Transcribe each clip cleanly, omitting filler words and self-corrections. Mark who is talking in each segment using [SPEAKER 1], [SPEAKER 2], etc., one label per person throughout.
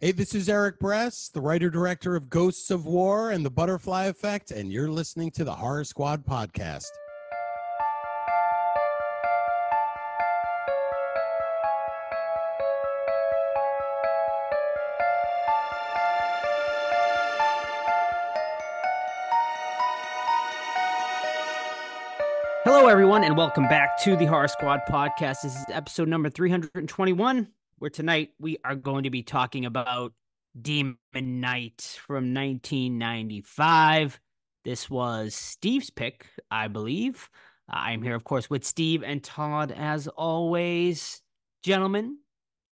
[SPEAKER 1] Hey, this is Eric Bress, the writer-director of Ghosts of War and The Butterfly Effect, and you're listening to the Horror Squad podcast.
[SPEAKER 2] Hello, everyone, and welcome back to the Horror Squad podcast. This is episode number 321, where tonight we are going to be talking about Demon Knight from 1995. This was Steve's pick, I believe. I'm here, of course, with Steve and Todd, as always. Gentlemen,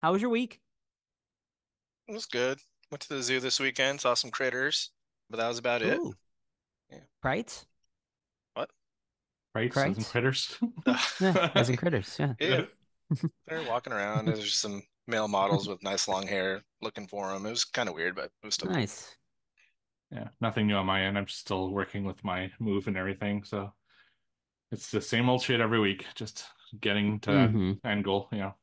[SPEAKER 2] how was your week?
[SPEAKER 3] It was good. Went to the zoo this weekend, saw some critters, but that was about it.
[SPEAKER 2] Ooh,
[SPEAKER 3] Yeah.
[SPEAKER 2] right?
[SPEAKER 3] What?
[SPEAKER 4] Right? So some
[SPEAKER 2] Right?
[SPEAKER 4] critters.
[SPEAKER 2] Yeah, as in critters, yeah.
[SPEAKER 3] Yeah, they're walking around. There's just some male models with nice long hair looking for them. It was kind of weird, but it was still cool.
[SPEAKER 2] Nice.
[SPEAKER 4] Yeah, nothing new on my end. I'm still working with my move and everything, so it's the same old shit every week, just getting to that
[SPEAKER 2] Mm-hmm.
[SPEAKER 4] end goal, you know.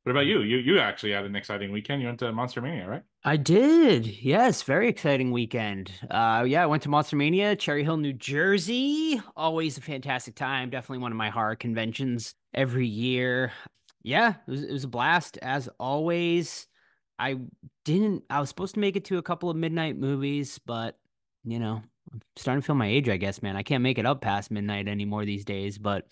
[SPEAKER 4] What about you? You actually had an exciting weekend. You went to Monster Mania, right?
[SPEAKER 2] I did. Yes, very exciting weekend. Yeah, I went to Monster Mania, Cherry Hill, New Jersey. Always a fantastic time. Definitely one of my horror conventions every year. Yeah, it was a blast as always. I I was supposed to make it to a couple of midnight movies, but I'm starting to feel my age, I guess, man. I can't make it up past midnight anymore these days, but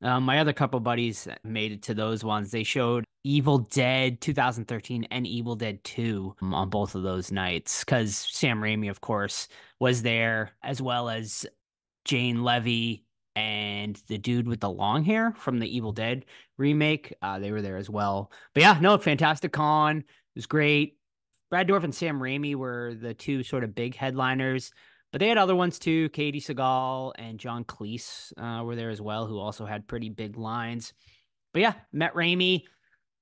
[SPEAKER 2] my other couple buddies made it to those ones. They showed Evil Dead 2013 and Evil Dead 2 on both of those nights because Sam Raimi, of course, was there, as well as Jane Levy and the dude with the long hair from the Evil Dead remake. They were there as well. But yeah, no, fantastic con. It was great. Brad Dourif and Sam Raimi were the two sort of big headliners. But they had other ones too. Katie Seagal and John Cleese were there as well, who also had pretty big lines. But yeah, met Raimi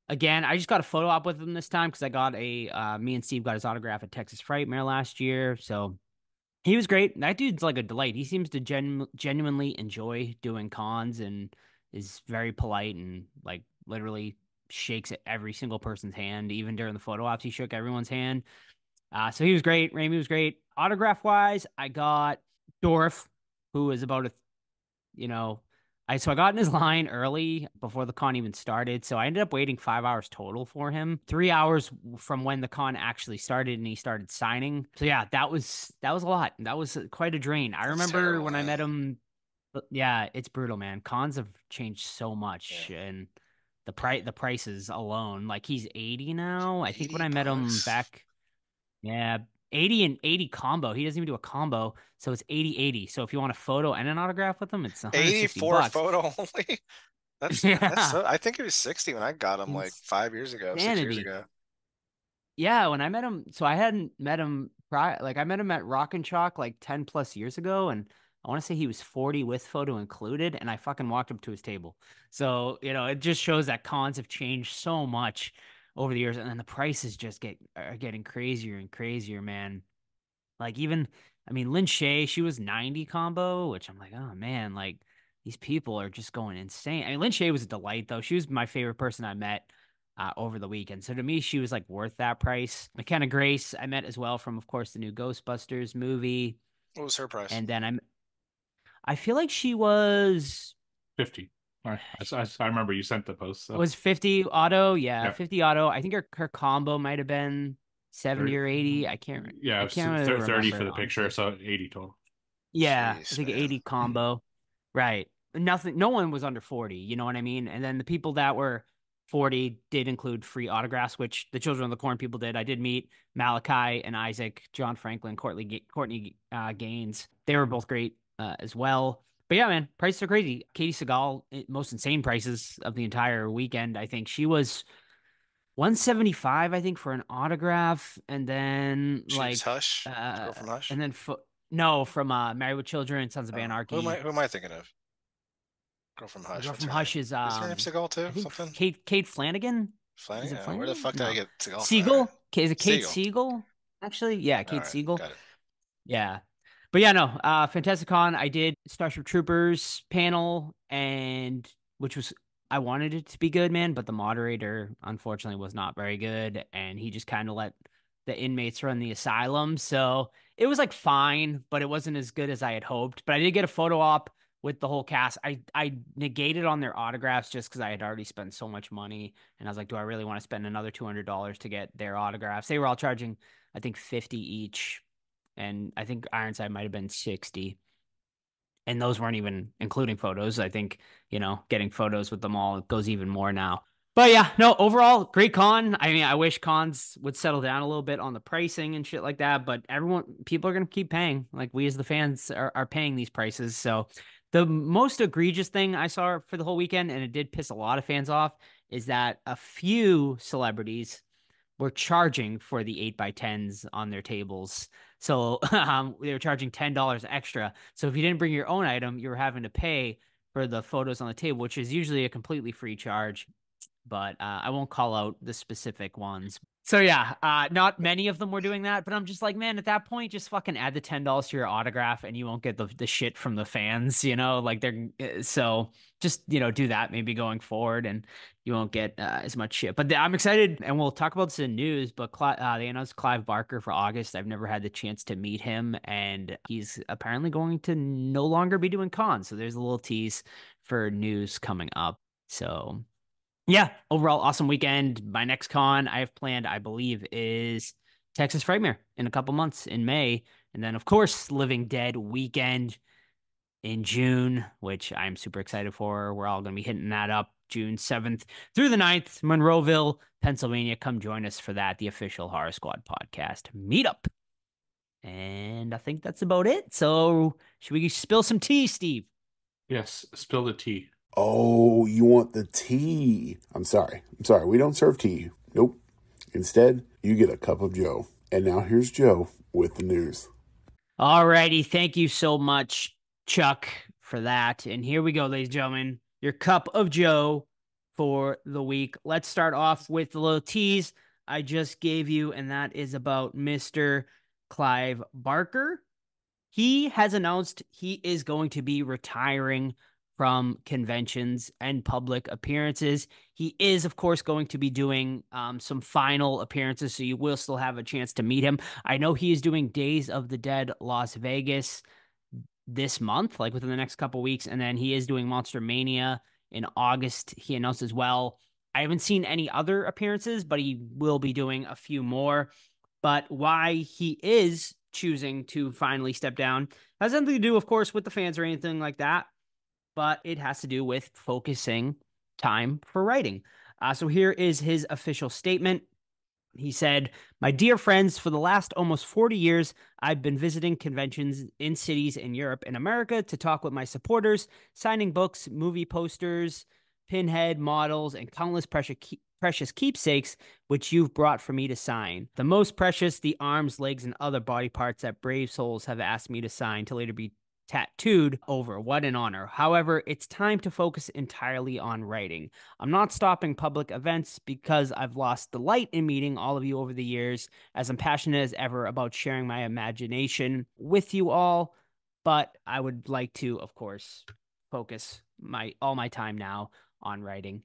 [SPEAKER 2] again. I just got a photo op with him this time because I got me and Steve got his autograph at Texas Frightmare last year. So he was great. That dude's like a delight. He seems to genuinely enjoy doing cons and is very polite and like literally shakes every single person's hand. Even during the photo ops, he shook everyone's hand. So he was great. Raimi was great. Autograph wise, I got Dorf, who was about you know, I got in his line early before the con even started. So I ended up waiting 5 hours total for him. 3 hours from when the con actually started and he started signing. So yeah, that was a lot. That was quite a drain. I
[SPEAKER 3] That's
[SPEAKER 2] remember
[SPEAKER 3] terrible,
[SPEAKER 2] when I
[SPEAKER 3] man.
[SPEAKER 2] met him. Yeah, it's brutal, man. Cons have changed so
[SPEAKER 3] Yeah.
[SPEAKER 2] much, and the prices alone. Like he's 80 now. I think when
[SPEAKER 3] 80
[SPEAKER 2] I met him
[SPEAKER 3] bucks.
[SPEAKER 2] back. Yeah, 80 and 80 combo. He doesn't even do a combo, so it's 80-80. So if you want a photo and an autograph with him, it's 160
[SPEAKER 3] 84
[SPEAKER 2] bucks.
[SPEAKER 3] photo only. That's
[SPEAKER 2] Yeah,
[SPEAKER 3] so. I think it was 60 when I got him like 5 years ago, 6 years
[SPEAKER 2] insanity.
[SPEAKER 3] ago.
[SPEAKER 2] Yeah, when I met him, so I hadn't met him prior. Like I met him at Rock and Chalk like 10 plus years ago, and I want to say he was 40 with photo included, and I fucking walked up to his table. So, it just shows that cons have changed so much over the years, and then the prices just are getting crazier and crazier, man. Like even, I mean, Lynn Shay, she was 90 combo, which I'm like, oh man, like these people are just going insane. I mean, Lynn Shay was a delight though. She was my favorite person I met over the weekend. So to me, she was like worth that price. McKenna Grace, I met as well from, of course, the new Ghostbusters movie.
[SPEAKER 3] What was her price?
[SPEAKER 2] And then I feel like she was
[SPEAKER 4] 50. All right. I remember you sent the post, so
[SPEAKER 2] was 50 auto. Yeah,
[SPEAKER 4] yeah.
[SPEAKER 2] 50 auto. I think her combo might have been 70
[SPEAKER 4] 30,
[SPEAKER 2] or 80.
[SPEAKER 4] yeah, it
[SPEAKER 2] I
[SPEAKER 4] was
[SPEAKER 2] can't really
[SPEAKER 4] 30 for
[SPEAKER 2] remember,
[SPEAKER 4] the picture,
[SPEAKER 2] honestly.
[SPEAKER 4] so 80 total.
[SPEAKER 2] Yeah, I
[SPEAKER 3] Jeez,
[SPEAKER 2] think
[SPEAKER 3] man.
[SPEAKER 2] 80 combo. Right. Nothing, no one was under 40, you know what I mean? And then the people that were 40 did include free autographs, which the Children of the Corn people did. I did meet Malachi and Isaac, John Franklin, Courtney Gaines. They were both great as well. But yeah, man, prices are crazy. Katie Seagal, most insane prices of the entire weekend. I think she was 175, I think, for an autograph, and then
[SPEAKER 3] She's Hush. The girl from Hush.
[SPEAKER 2] and then no, from Married with Children, Sons of
[SPEAKER 3] Oh, who am I?
[SPEAKER 2] Anarchy.
[SPEAKER 3] Who am I thinking of? Girl from
[SPEAKER 2] The
[SPEAKER 3] Hush.
[SPEAKER 2] girl
[SPEAKER 3] What's
[SPEAKER 2] from
[SPEAKER 3] her name?
[SPEAKER 2] Hush is
[SPEAKER 3] Is her name Seagal too?
[SPEAKER 2] I think
[SPEAKER 3] Something?
[SPEAKER 2] Kate Flanagan. Is
[SPEAKER 3] Flanagan?
[SPEAKER 2] it
[SPEAKER 3] Where the
[SPEAKER 2] Flanagan?
[SPEAKER 3] fuck did I
[SPEAKER 2] No.
[SPEAKER 3] get Seagal from? All right.
[SPEAKER 2] Siegel? Is it Kate
[SPEAKER 3] Seagal.
[SPEAKER 2] Siegel? Actually, yeah,
[SPEAKER 3] All
[SPEAKER 2] Kate
[SPEAKER 3] right,
[SPEAKER 2] Siegel.
[SPEAKER 3] got it.
[SPEAKER 2] Yeah. But yeah, no, Fantastic Con. I did Starship Troopers panel, and which was I wanted it to be good, man, but the moderator unfortunately was not very good, and he just kind of let the inmates run the asylum. So it was like fine, but it wasn't as good as I had hoped. But I did get a photo op with the whole cast. I negated on their autographs just because I had already spent so much money. And I was like, do I really want to spend another $200 to get their autographs? They were all charging, I think, 50 each. And I think Ironside might have been 60. And those weren't even including photos. I think, getting photos with them all goes even more now. But yeah, no, overall, great con. I mean, I wish cons would settle down a little bit on the pricing and shit like that, but people are going to keep paying. Like, we as the fans are paying these prices. So the most egregious thing I saw for the whole weekend, and it did piss a lot of fans off, is that a few celebrities were charging for the 8x10s on their tables. So they were charging $10 extra. So if you didn't bring your own item, you were having to pay for the photos on the table, which is usually a completely free charge. But I won't call out the specific ones. So yeah, not many of them were doing that, but I'm just like, man, at that point, just fucking add the $10 to your autograph, and you won't get the shit from the fans, like they're so just do that maybe going forward, and you won't get as much shit. But I'm excited, and we'll talk about this in news. But they announced Clive Barker for August. I've never had the chance to meet him, and he's apparently going to no longer be doing cons. So there's a little tease for news coming up. So yeah, overall, awesome weekend. My next con I have planned, I believe, is Texas Frightmare in a couple months in May. And then, of course, Living Dead weekend in June, which I'm super excited for. We're all going to be hitting that up June 7th through the 9th, Monroeville, Pennsylvania. Come join us for that, the official Horror Squad podcast meetup. And I think that's about it. So, should we spill some tea, Steve?
[SPEAKER 4] Yes, spill the tea.
[SPEAKER 5] Oh, you want the tea. I'm sorry. We don't serve tea. Nope. Instead, you get a cup of Joe. And now here's Joe with the news.
[SPEAKER 2] Alrighty. Thank you so much, Chuck, for that. And here we go, ladies and gentlemen. Your cup of Joe for the week. Let's start off with the little tease I just gave you, and that is about Mr. Clive Barker. He has announced he is going to be retiring from conventions and public appearances. He is, of course, going to be doing some final appearances, so you will still have a chance to meet him. I know he is doing Days of the Dead Las Vegas this month, like within the next couple weeks, and then he is doing Monster Mania in August, he announced as well. I haven't seen any other appearances, but he will be doing a few more. But why he is choosing to finally step down has nothing to do, of course, with the fans or anything like that, but it has to do with focusing time for writing. So here is his official statement. He said, "My dear friends, for the last almost 40 years, I've been visiting conventions in cities in Europe and America to talk with my supporters, signing books, movie posters, pinhead models, and countless precious keepsakes which you've brought for me to sign. The most precious, the arms, legs, and other body parts that brave souls have asked me to sign to later be tattooed over. What an honor. However, it's time to focus entirely on writing. I'm not stopping public events because I've lost delight in meeting all of you over the years, as I'm passionate as ever about sharing my imagination with you all. But I would like to, of course, focus all my time now on writing.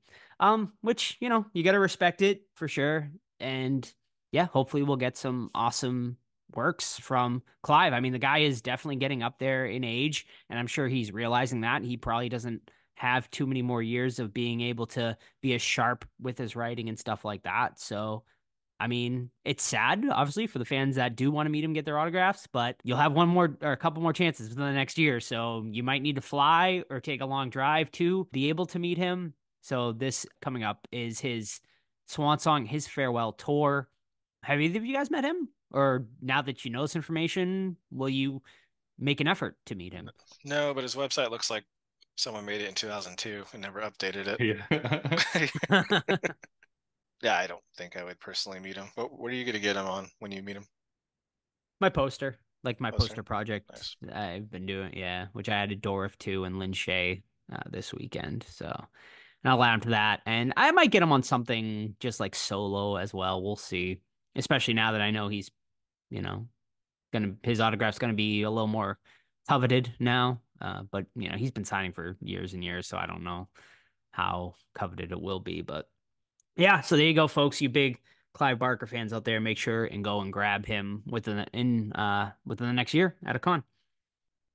[SPEAKER 2] Which, you got to respect it for sure. And yeah, hopefully we'll get some awesome works from Clive. I mean, the guy is definitely getting up there in age, and I'm sure he's realizing that. He probably doesn't have too many more years of being able to be as sharp with his writing and stuff like that. So, I mean, it's sad, obviously, for the fans that do want to meet him, get their autographs, but you'll have one more or a couple more chances within the next year. So you might need to fly or take a long drive to be able to meet him. So this coming up is his swan song, his farewell tour. Have either of you guys met him? Or now that you know this information, will you make an effort to meet him?
[SPEAKER 3] No, but his website looks like someone made it in 2002 and never updated it.
[SPEAKER 4] Yeah.
[SPEAKER 3] Yeah, I don't think I would personally meet him. But what are you going to get him on when you meet him?
[SPEAKER 2] My poster, like my
[SPEAKER 3] Poster?
[SPEAKER 2] poster project
[SPEAKER 3] Nice.
[SPEAKER 2] I've been doing, yeah, which I added Dorif to and Lynn Shay this weekend. So, and I'll allow him to that. And I might get him on something just like solo as well. We'll see. Especially now that I know he's, his autograph's gonna be a little more coveted now. But he's been signing for years and years, so I don't know how coveted it will be. But yeah, so there you go, folks. You big Clive Barker fans out there, make sure and go and grab him within the next year at a con.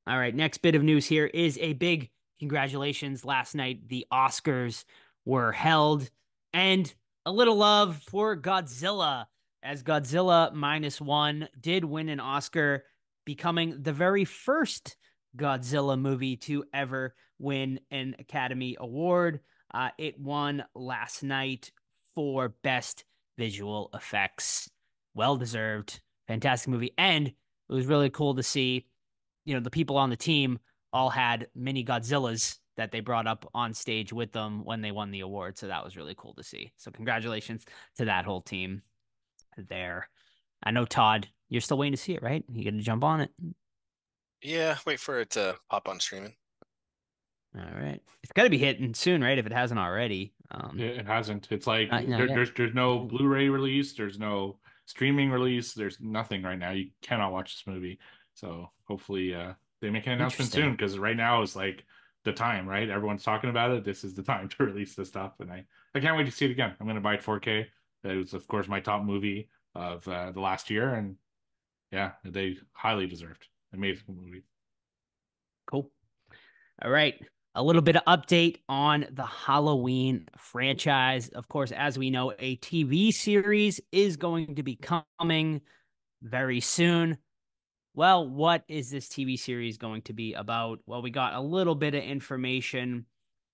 [SPEAKER 2] All right, next bit of news here is a big congratulations. Last night, the Oscars were held, and a little love for Godzilla, as Godzilla Minus One did win an Oscar, becoming the very first Godzilla movie to ever win an Academy Award. It won last night for Best Visual Effects. Well deserved. Fantastic movie. And it was really cool to see the people on the team all had mini Godzillas that they brought up on stage with them when they won the award. So that was really cool to see. So congratulations to that whole team there. I know, Todd, you're still waiting to see it, right? You got to jump on it.
[SPEAKER 3] Yeah, wait for it to pop on streaming.
[SPEAKER 2] All right. It's got to be hitting soon, right? If it hasn't already.
[SPEAKER 4] It hasn't. It's like
[SPEAKER 2] No,
[SPEAKER 4] there's no Blu-ray release, there's no streaming release, there's nothing right now. You cannot watch this movie. So hopefully they make an announcement soon, because right now is like the time, right? Everyone's talking about it. This is the time to release this stuff, and I can't wait to see it again. I'm gonna buy it 4K. It was, of course, my top movie of the last year, and yeah, they highly deserved. Amazing movie.
[SPEAKER 2] Cool. All right. A little bit of update on the Halloween franchise. Of course, as we know, a TV series is going to be coming very soon. Well, what is this TV series going to be about? Well, we got a little bit of information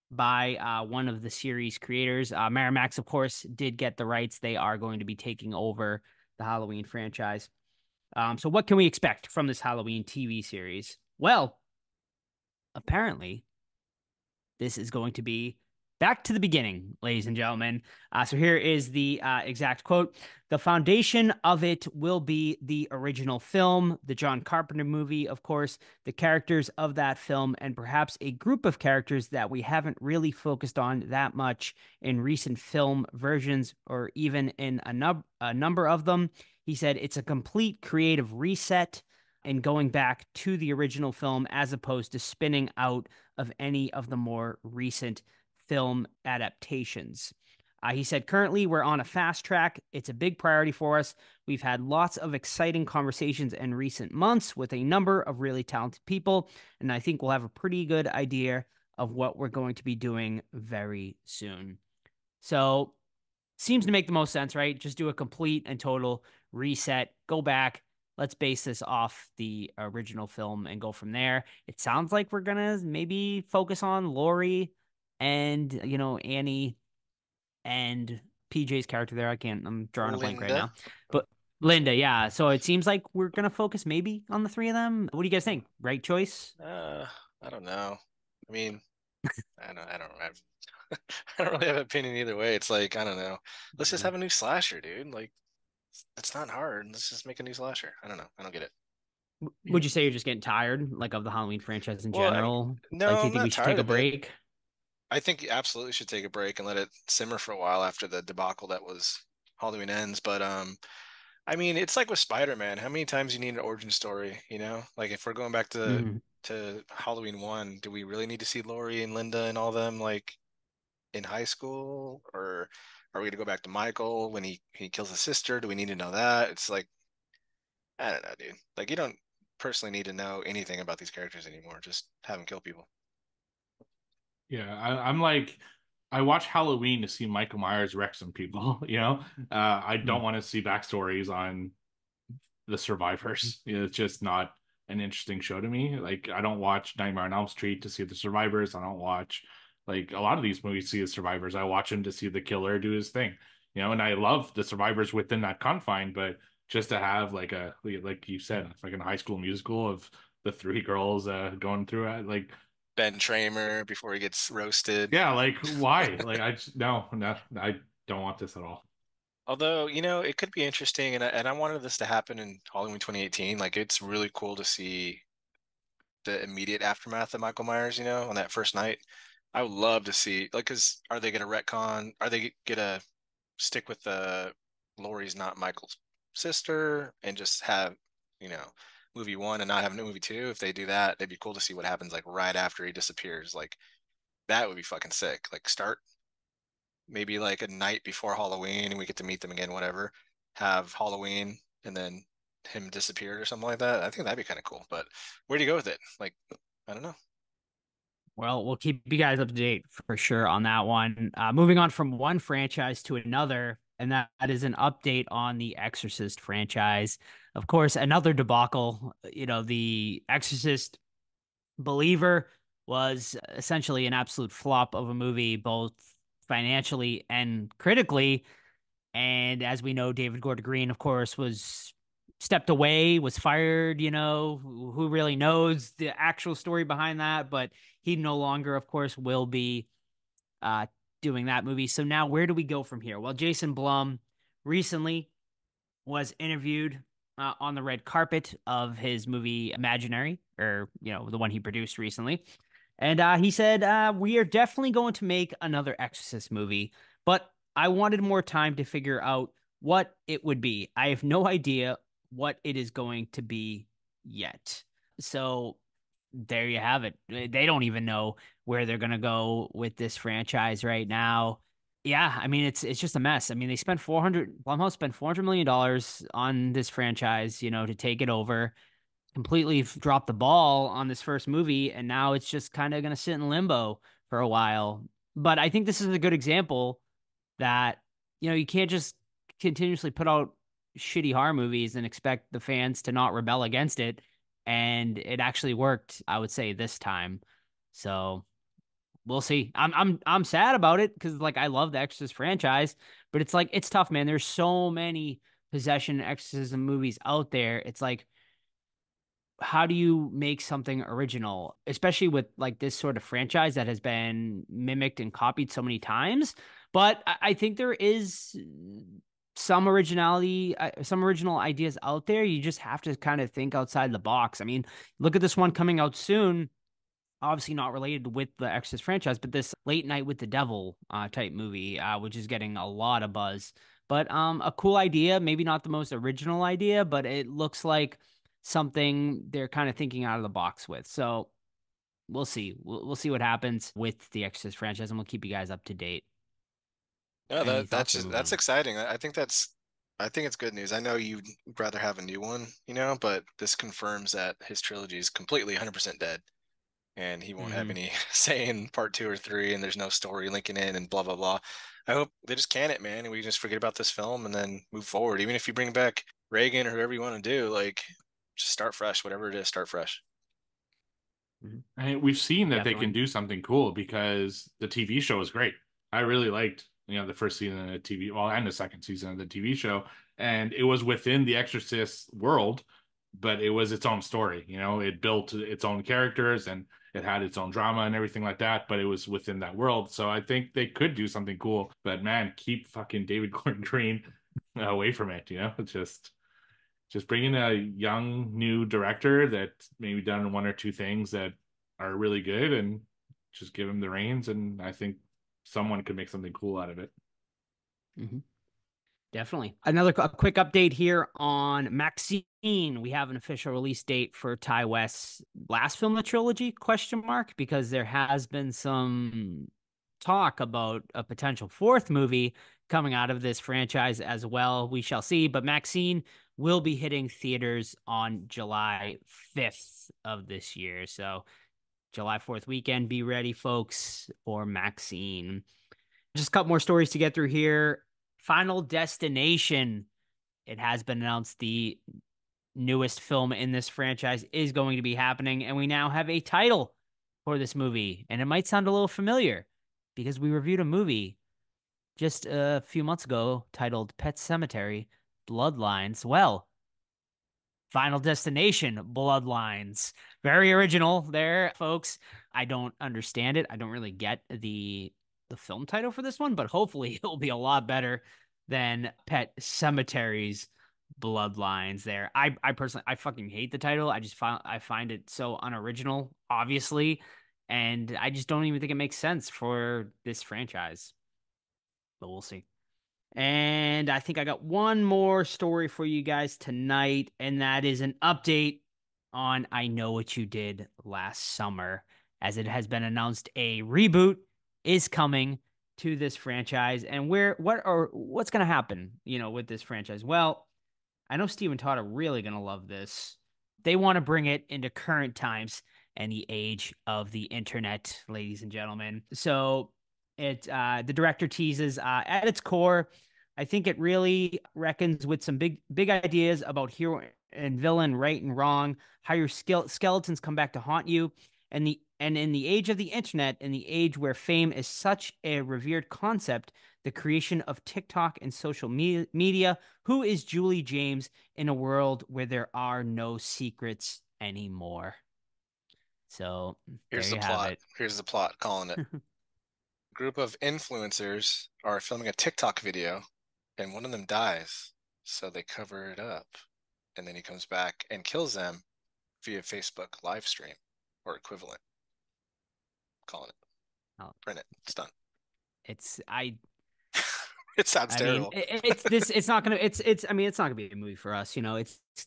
[SPEAKER 2] by one of the series creators. Miramax, of course, did get the rights. They are going to be taking over the Halloween franchise. So what can we expect from this Halloween TV series? Well, apparently, this is going to be back to the beginning, ladies and gentlemen. So here is the exact quote. The foundation of it will be the original film, the John Carpenter movie, of course, the characters of that film, and perhaps a group of characters that we haven't really focused on that much in recent film versions, or even in a number of them. He said it's a complete creative reset and going back to the original film as opposed to spinning out of any of the more recent film adaptations. He said, currently we're on a fast track. It's a big priority for us. We've had lots of exciting conversations in recent months with a number of really talented people, and I think we'll have a pretty good idea of what we're going to be doing very soon. So, seems to make the most sense, right? Just do a complete and total reset, go back. Let's base this off the original film and go from there. It sounds like we're gonna maybe focus on Laurie and Annie and PJ's character there. I'm drawing a blank right now. But Linda, yeah. So it seems like we're gonna focus maybe on the three of them. What do you guys think? Right choice?
[SPEAKER 3] I don't know. I mean, I don't have I don't really have an opinion either way. It's like, I don't know. Let's just have a new slasher, dude. Like, it's not hard. Let's just make a new slasher. I don't know. I don't get it.
[SPEAKER 2] Would you say you're just getting tired, like, of the Halloween franchise in
[SPEAKER 3] Well,
[SPEAKER 2] general?
[SPEAKER 3] no,
[SPEAKER 2] Like, do you
[SPEAKER 3] I'm
[SPEAKER 2] think we
[SPEAKER 3] not
[SPEAKER 2] should take
[SPEAKER 3] tired
[SPEAKER 2] a
[SPEAKER 3] of it.
[SPEAKER 2] break?
[SPEAKER 3] I think you absolutely should take a break and let it simmer for a while after the debacle that was Halloween Ends. But I mean, it's like with Spider-Man. How many times you need an origin story, you know? Like if we're going back to Halloween 1, do we really need to see Laurie and Linda and all them like in high school? Or are we gonna go back to Michael when he kills his sister? Do we need to know that? It's like, I don't know, dude. Like you don't personally need to know anything about these characters anymore. Just have them kill people.
[SPEAKER 4] Yeah, I'm like, I watch Halloween to see Michael Myers wreck some people, you know? I don't want to see backstories on the survivors. You know, it's just not an interesting show to me. Like, I don't watch Nightmare on Elm Street to see the survivors. I don't watch, like, a lot of these movies to see the survivors. I watch them to see the killer do his thing, you know? And I love the survivors within that confine, but just to have, like, like you said, like a high school musical of the three girls going through it, like,
[SPEAKER 3] Ben Tramer before he gets roasted.
[SPEAKER 4] yeah, like why? Like I just no, I don't want this at all.
[SPEAKER 3] Although, you know, it could be interesting, and I wanted this to happen in Halloween 2018. Like, it's really cool to see the immediate aftermath of Michael Myers, you know, on that first night. I would love to see, like, because are they going to retcon? Are they going to stick with the Laurie's not Michael's sister and just have, you know, movie one and not have movie two? If they do that, it'd be cool to see what happens, like, right after he disappears. Like, that would be fucking sick. Like, start maybe like a night before Halloween, and we get to meet them again, whatever. Have Halloween and then him disappeared or something like that. I think that'd be kind of cool. But where do you go with it? Like, I don't know.
[SPEAKER 2] Well, we'll keep you guys up to date for sure on that one. Moving on from one franchise to another, and that is an update on the Exorcist franchise. Of course, another debacle. The Exorcist Believer was essentially an absolute flop of a movie, both financially and critically. And as we know, David Gordon Green, of course, was stepped away, was fired. Who really knows the actual story behind that? But he no longer, of course, will be uh, doing that movie. So now where do we go from here? Well, Jason Blum recently was interviewed on the red carpet of his movie Imaginary, or the one he produced recently. And he said, we are definitely going to make another Exorcist movie, but I wanted more time to figure out what it would be. I have no idea what it is going to be yet. So there you have it. They don't even know where they're going to go with this franchise right now. Yeah, I mean it's just a mess. I mean, Blumhouse spent $400 million on this franchise, to take it over, completely dropped the ball on this first movie, and now it's just kind of going to sit in limbo for a while. But I think this is a good example that, you can't just continuously put out shitty horror movies and expect the fans to not rebel against it. And it actually worked, I would say, this time. So we'll see. I'm sad about it because like I love the Exorcist franchise, but it's like it's tough, man. There's so many possession exorcism movies out there. It's like, how do you make something original, especially with like this sort of franchise that has been mimicked and copied so many times? But I think there is some originality, some original ideas out there. You just have to kind of think outside the box. I mean, look at this one coming out soon, obviously not related with the Exorcist franchise, but this Late Night with the Devil type movie, which is getting a lot of buzz. But a cool idea, maybe not the most original idea, but it looks like something they're kind of thinking out of the box with. So we'll see. We'll see what happens with the Exorcist franchise, and we'll keep you guys up to date.
[SPEAKER 3] No,
[SPEAKER 2] Any
[SPEAKER 3] that's
[SPEAKER 2] thoughts or
[SPEAKER 3] just
[SPEAKER 2] move
[SPEAKER 3] that's
[SPEAKER 2] on?
[SPEAKER 3] exciting. I think it's good news. I know you'd rather have a new one, but this confirms that his trilogy is completely 100% dead, and he won't have
[SPEAKER 2] Hmm.
[SPEAKER 3] any say in part two or three, and there's no story linking in and blah blah blah. I hope they just can it, man, and we just forget about this film and then move forward. Even if you bring back Reagan or whoever you want to do, like just start fresh, whatever it is, start fresh.
[SPEAKER 2] Hmm.
[SPEAKER 4] And we've seen that they can
[SPEAKER 2] Definitely.
[SPEAKER 4] do something cool because the TV show is great. I really liked, the first season of the TV, well, and the second season of the TV show, and it was within the Exorcist world, but it was its own story. It built its own characters and it had its own drama and everything like that, but it was within that world. So I think they could do something cool. But man, keep fucking David Gordon Green away from it. It's just bring in a young new director that maybe done one or two things that are really good and just give him the reins, and I think someone could make something cool out of it.
[SPEAKER 2] Hmm. Definitely. A quick update here on Maxine. We have an official release date for Ty West's last film in the trilogy, question mark, because there has been some talk about a potential fourth movie coming out of this franchise as well. We shall see. But Maxine will be hitting theaters on July 5th of this year. So July 4th weekend, be ready, folks, for Maxine. Just a couple more stories to get through here. Final Destination. It has been announced the newest film in this franchise is going to be happening, and we now have a title for this movie. And it might sound a little familiar because we reviewed a movie just a few months ago titled Pet Cemetery Bloodlines. Well, Final Destination Bloodlines. Very original there, folks. I don't understand it. I don't really get the film title for this one, but hopefully it'll be a lot better than Pet Cemetery's Bloodlines there. I personally I fucking hate the title. I find it so unoriginal, obviously, and I just don't even think it makes sense for this franchise. But we'll see. And I think I got one more story for you guys tonight, and that is an update on I Know What You Did Last Summer, as it has been announced a reboot is coming to this franchise, and what's going to happen, with this franchise? Well, I know Steve and Todd are really going to love this. They want to bring it into current times and the age of the internet, ladies and gentlemen. So the director teases at its core, I think it really reckons with some big ideas about hero and villain, right and wrong, how your skeletons come back to haunt you, and in the age of the internet, in the age where fame is such a revered concept, the creation of TikTok and social media, who is Julie James in a world where there are no secrets anymore? So
[SPEAKER 3] Here's
[SPEAKER 2] there
[SPEAKER 3] the
[SPEAKER 2] you have
[SPEAKER 3] plot.
[SPEAKER 2] it.
[SPEAKER 3] Here's the plot. Calling it. Group of influencers are filming a TikTok video, and one of them dies, so they cover it up, and then he comes back and kills them via Facebook live stream or equivalent. Calling it.
[SPEAKER 2] Oh.
[SPEAKER 3] Print it. It's done. It sounds terrible.
[SPEAKER 2] It's not gonna. It's not gonna be a movie for us.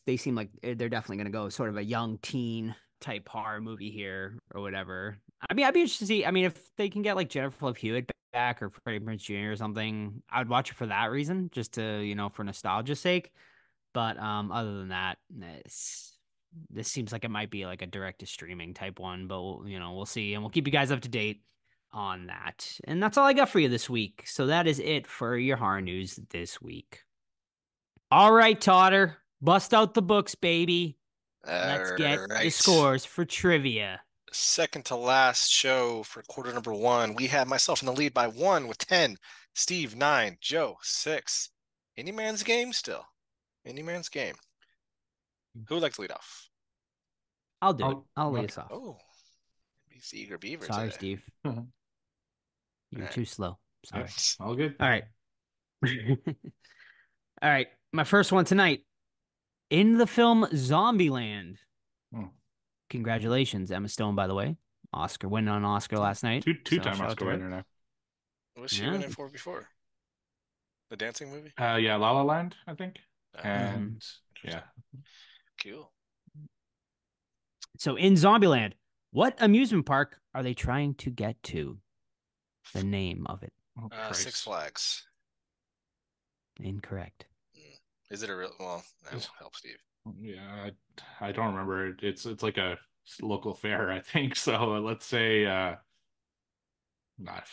[SPEAKER 2] They seem like they're definitely gonna go sort of a young teen type horror movie here or whatever. I'd be interested to see. If they can get like Jennifer Love Hewitt back or Freddie Prinze Jr. or something, I would watch it for that reason, just to for nostalgia's sake. But other than that, this seems like it might be like a direct to streaming type one. But we'll see, and we'll keep you guys up to date on that. And that's all I got for you this week. So that is it for your horror news this week. All right, Totter, bust out the books, baby. Let's get the scores for trivia.
[SPEAKER 3] Second to last show for quarter number 1. We have myself in the lead by 1 with 10. Steve 9. Joe 6. Any man's game still. Any man's game. Who would like to lead off?
[SPEAKER 2] I'll do it. I'll lead us off.
[SPEAKER 3] Oh, he's the eager beaver.
[SPEAKER 2] Sorry,
[SPEAKER 3] today.
[SPEAKER 2] Steve. You're too slow. Sorry.
[SPEAKER 3] Yes.
[SPEAKER 4] All good.
[SPEAKER 2] All right. All right. My first one tonight. In the film Zombieland. Congratulations, Emma Stone, by the way. Oscar winning on Oscar last night.
[SPEAKER 4] Two-time Oscar winner now.
[SPEAKER 3] What was she winning for before? The dancing movie?
[SPEAKER 4] Yeah, La La Land, I think. And yeah.
[SPEAKER 3] Cool.
[SPEAKER 2] So in Zombieland, what amusement park are they trying to get to? The name of it.
[SPEAKER 3] Six Flags.
[SPEAKER 2] Incorrect.
[SPEAKER 3] Is it a real? Well, that will help Steve.
[SPEAKER 4] Yeah, I don't remember. It's like a local fair, I think. So let's say, not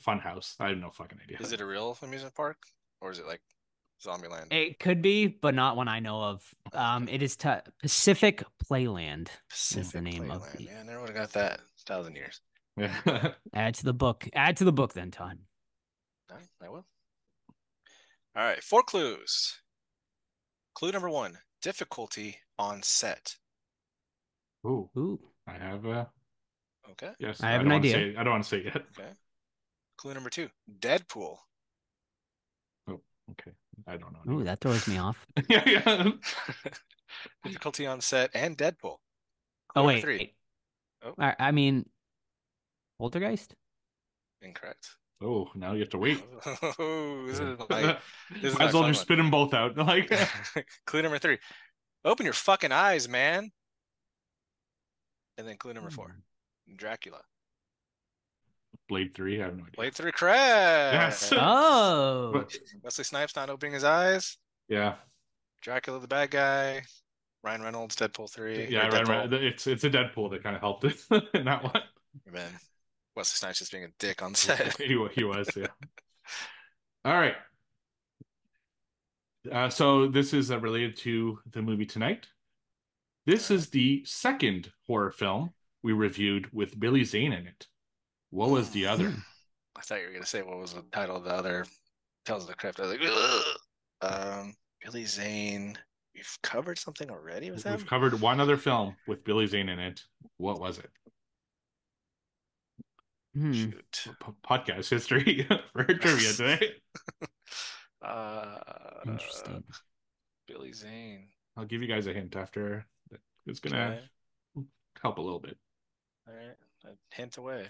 [SPEAKER 4] Fun House. I have no fucking idea.
[SPEAKER 3] Is it a real amusement park, or is it like Zombieland?
[SPEAKER 2] It could be, but not one I know of. It is Pacific Playland.
[SPEAKER 3] Pacific
[SPEAKER 2] is the name
[SPEAKER 3] Playland.
[SPEAKER 2] of the.
[SPEAKER 3] Yeah, I never would have got that. 1,000 years.
[SPEAKER 4] Yeah.
[SPEAKER 2] Add to the book. Add to the book, then, Todd.
[SPEAKER 3] I will. All right, 4 clues. Clue number 1: difficulty on set.
[SPEAKER 4] Ooh. I have
[SPEAKER 3] Okay.
[SPEAKER 4] Yes.
[SPEAKER 2] I have an idea.
[SPEAKER 4] I don't want to say it yet.
[SPEAKER 3] Okay. Clue number 2: Deadpool.
[SPEAKER 4] Oh, okay. I don't know.
[SPEAKER 2] Ooh, that throws me off.
[SPEAKER 4] Yeah.
[SPEAKER 3] Difficulty on set and Deadpool.
[SPEAKER 2] Oh, wait.
[SPEAKER 3] 3. Oh.
[SPEAKER 2] I mean, Poltergeist?
[SPEAKER 3] Incorrect.
[SPEAKER 4] Oh, now you have to wait.
[SPEAKER 3] This is
[SPEAKER 4] Might as well just spit them both out. Like
[SPEAKER 3] clue number 3: open your fucking eyes, man. And then clue number 4: Dracula.
[SPEAKER 4] Blade 3, I have no idea.
[SPEAKER 3] Blade 3, correct.
[SPEAKER 4] Yes.
[SPEAKER 2] Oh.
[SPEAKER 3] Wesley Snipes not opening his eyes.
[SPEAKER 4] Yeah.
[SPEAKER 3] Dracula the bad guy. Ryan Reynolds, Deadpool 3.
[SPEAKER 4] Yeah, right. It's a Deadpool that kind of helped it in that one.
[SPEAKER 3] Man, Wesley Snipes just being a dick on set.
[SPEAKER 4] He was, yeah. All right. So this is related to the movie tonight. This is the second horror film we reviewed with Billy Zane in it. What was the other?
[SPEAKER 3] I thought you were going to say what was the title of the other Tales of the Crypt. I was like, Billy Zane. We've covered something already with him?
[SPEAKER 4] We've covered one other film with Billy Zane in it. What was it?
[SPEAKER 3] Shoot.
[SPEAKER 4] Podcast history for trivia today.
[SPEAKER 2] Interesting.
[SPEAKER 3] Billy Zane.
[SPEAKER 4] I'll give you guys a hint after. It's going to help a little bit.
[SPEAKER 3] All right. A hint away.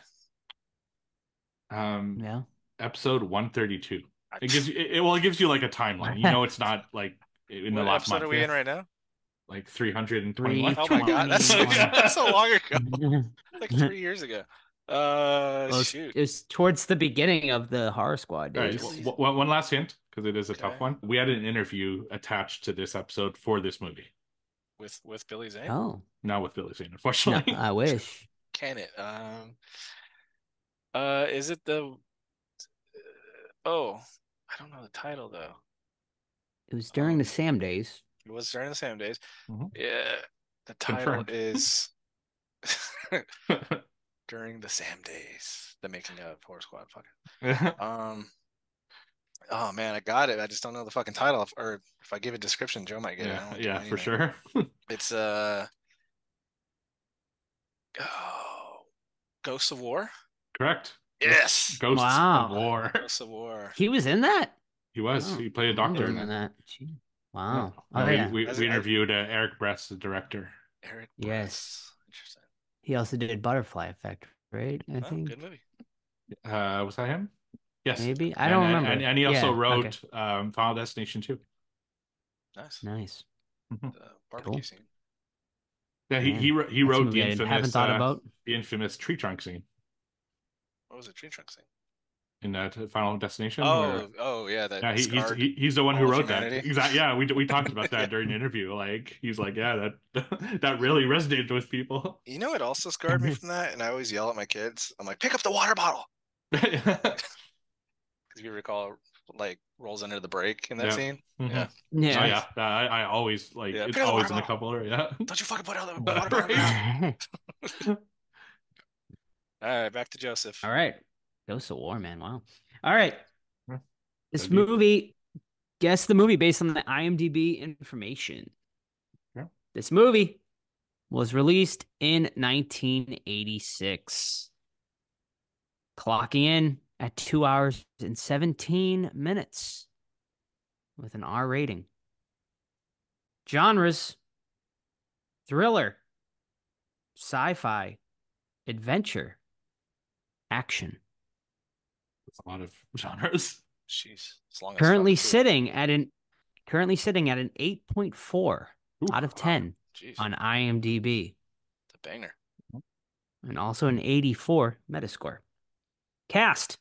[SPEAKER 2] Yeah.
[SPEAKER 4] Episode 132. It gives you like a timeline. You know, it's not like in the last month.
[SPEAKER 3] What episode are we in right now?
[SPEAKER 4] Like 321.
[SPEAKER 3] Oh my god, that's so long ago. Like 3 years ago. Shoot.
[SPEAKER 2] It was towards the beginning of the Horror Squad
[SPEAKER 4] All right,
[SPEAKER 2] days.
[SPEAKER 4] one last hint, because it is a tough
[SPEAKER 3] Okay.
[SPEAKER 4] one. We had an interview attached to this episode for this movie.
[SPEAKER 3] With Billy Zane?
[SPEAKER 2] Oh,
[SPEAKER 4] Not with Billy Zane,
[SPEAKER 2] no,
[SPEAKER 4] unfortunately.
[SPEAKER 2] I wish.
[SPEAKER 3] Can it? Is it the? Oh, I don't know the title though.
[SPEAKER 2] It was during the
[SPEAKER 3] Um,
[SPEAKER 2] Sam days.
[SPEAKER 3] It was during the same days.
[SPEAKER 4] Mhm.
[SPEAKER 3] Yeah, the title
[SPEAKER 4] Confirmed.
[SPEAKER 3] is during the Sam days. The making of Horror Squad. Fuck. Oh man, I got it. I just don't know the fucking title. Or if I give a description, Joe might get it. I don't
[SPEAKER 4] Yeah,
[SPEAKER 3] do
[SPEAKER 4] for
[SPEAKER 3] anything.
[SPEAKER 4] sure.
[SPEAKER 3] It's Ghosts of War.
[SPEAKER 4] Correct.
[SPEAKER 3] Yes.
[SPEAKER 4] Ghosts
[SPEAKER 2] Wow.
[SPEAKER 4] of War.
[SPEAKER 3] Ghosts of War.
[SPEAKER 2] He was in that?
[SPEAKER 4] He was.
[SPEAKER 2] Oh,
[SPEAKER 4] He played a
[SPEAKER 2] I remember
[SPEAKER 4] doctor
[SPEAKER 2] him
[SPEAKER 4] in
[SPEAKER 2] in
[SPEAKER 4] that.
[SPEAKER 2] that. Gee. Wow.
[SPEAKER 4] No,
[SPEAKER 2] Oh, yeah.
[SPEAKER 4] we interviewed Eric Bress, the director.
[SPEAKER 3] Eric
[SPEAKER 2] Yes.
[SPEAKER 3] Bress. Interesting.
[SPEAKER 2] He also did Butterfly Effect, right? I
[SPEAKER 3] Oh,
[SPEAKER 2] think.
[SPEAKER 3] good movie.
[SPEAKER 4] Was that him? Yes.
[SPEAKER 2] Maybe. I don't remember.
[SPEAKER 4] And he also
[SPEAKER 2] Yeah,
[SPEAKER 4] wrote
[SPEAKER 2] okay.
[SPEAKER 4] Final Destination 2.
[SPEAKER 3] Nice.
[SPEAKER 2] Nice.
[SPEAKER 3] The barbecue
[SPEAKER 2] Cool.
[SPEAKER 3] scene.
[SPEAKER 4] Yeah,
[SPEAKER 2] Man,
[SPEAKER 4] he
[SPEAKER 2] that's a
[SPEAKER 4] wrote
[SPEAKER 2] movie I haven't thought about.
[SPEAKER 4] the infamous tree trunk scene
[SPEAKER 3] What was it? Tree trunk scene.
[SPEAKER 4] in that Final Destination.
[SPEAKER 3] Oh yeah, that
[SPEAKER 4] Yeah,
[SPEAKER 3] scarred
[SPEAKER 4] he's the one who
[SPEAKER 3] all of
[SPEAKER 4] wrote that.
[SPEAKER 3] humanity.
[SPEAKER 4] Exactly. Yeah, we talked about that
[SPEAKER 3] Yeah.
[SPEAKER 4] during the interview. Like he's like, yeah, that really resonated with people.
[SPEAKER 3] You know what also scarred me from that? And I always yell at my kids. I'm like, pick up the water bottle.
[SPEAKER 4] Yeah.
[SPEAKER 3] Because if you recall, like rolls under the brake in that
[SPEAKER 4] Yeah.
[SPEAKER 3] scene.
[SPEAKER 4] Mhm.
[SPEAKER 3] Yeah.
[SPEAKER 2] Yeah.
[SPEAKER 4] Oh yeah, I always like
[SPEAKER 3] Yeah,
[SPEAKER 4] it's
[SPEAKER 3] pick up the
[SPEAKER 4] always
[SPEAKER 3] water
[SPEAKER 4] in the
[SPEAKER 3] bottle.
[SPEAKER 4] couple. Yeah.
[SPEAKER 3] Don't you fucking put out the water bottle now. All right, back to Joseph.
[SPEAKER 2] All right. Ghosts of War, man. Wow. All right.
[SPEAKER 4] Yeah.
[SPEAKER 2] This
[SPEAKER 4] So deep.
[SPEAKER 2] movie, guess the movie based on the IMDb information.
[SPEAKER 4] Yeah.
[SPEAKER 2] This movie was released in 1986, clocking in at 2 hours and 17 minutes with an R rating. Genres: thriller, sci-fi, adventure, action.
[SPEAKER 4] It's a lot of genres.
[SPEAKER 3] Jeez, as long as
[SPEAKER 2] Currently
[SPEAKER 3] fuck, too.
[SPEAKER 2] sitting at an 8.4
[SPEAKER 4] Ooh,
[SPEAKER 2] out of 10
[SPEAKER 3] Jeez,
[SPEAKER 2] on IMDb,
[SPEAKER 3] it's a banger.
[SPEAKER 2] and also an 84 Metascore. Cast: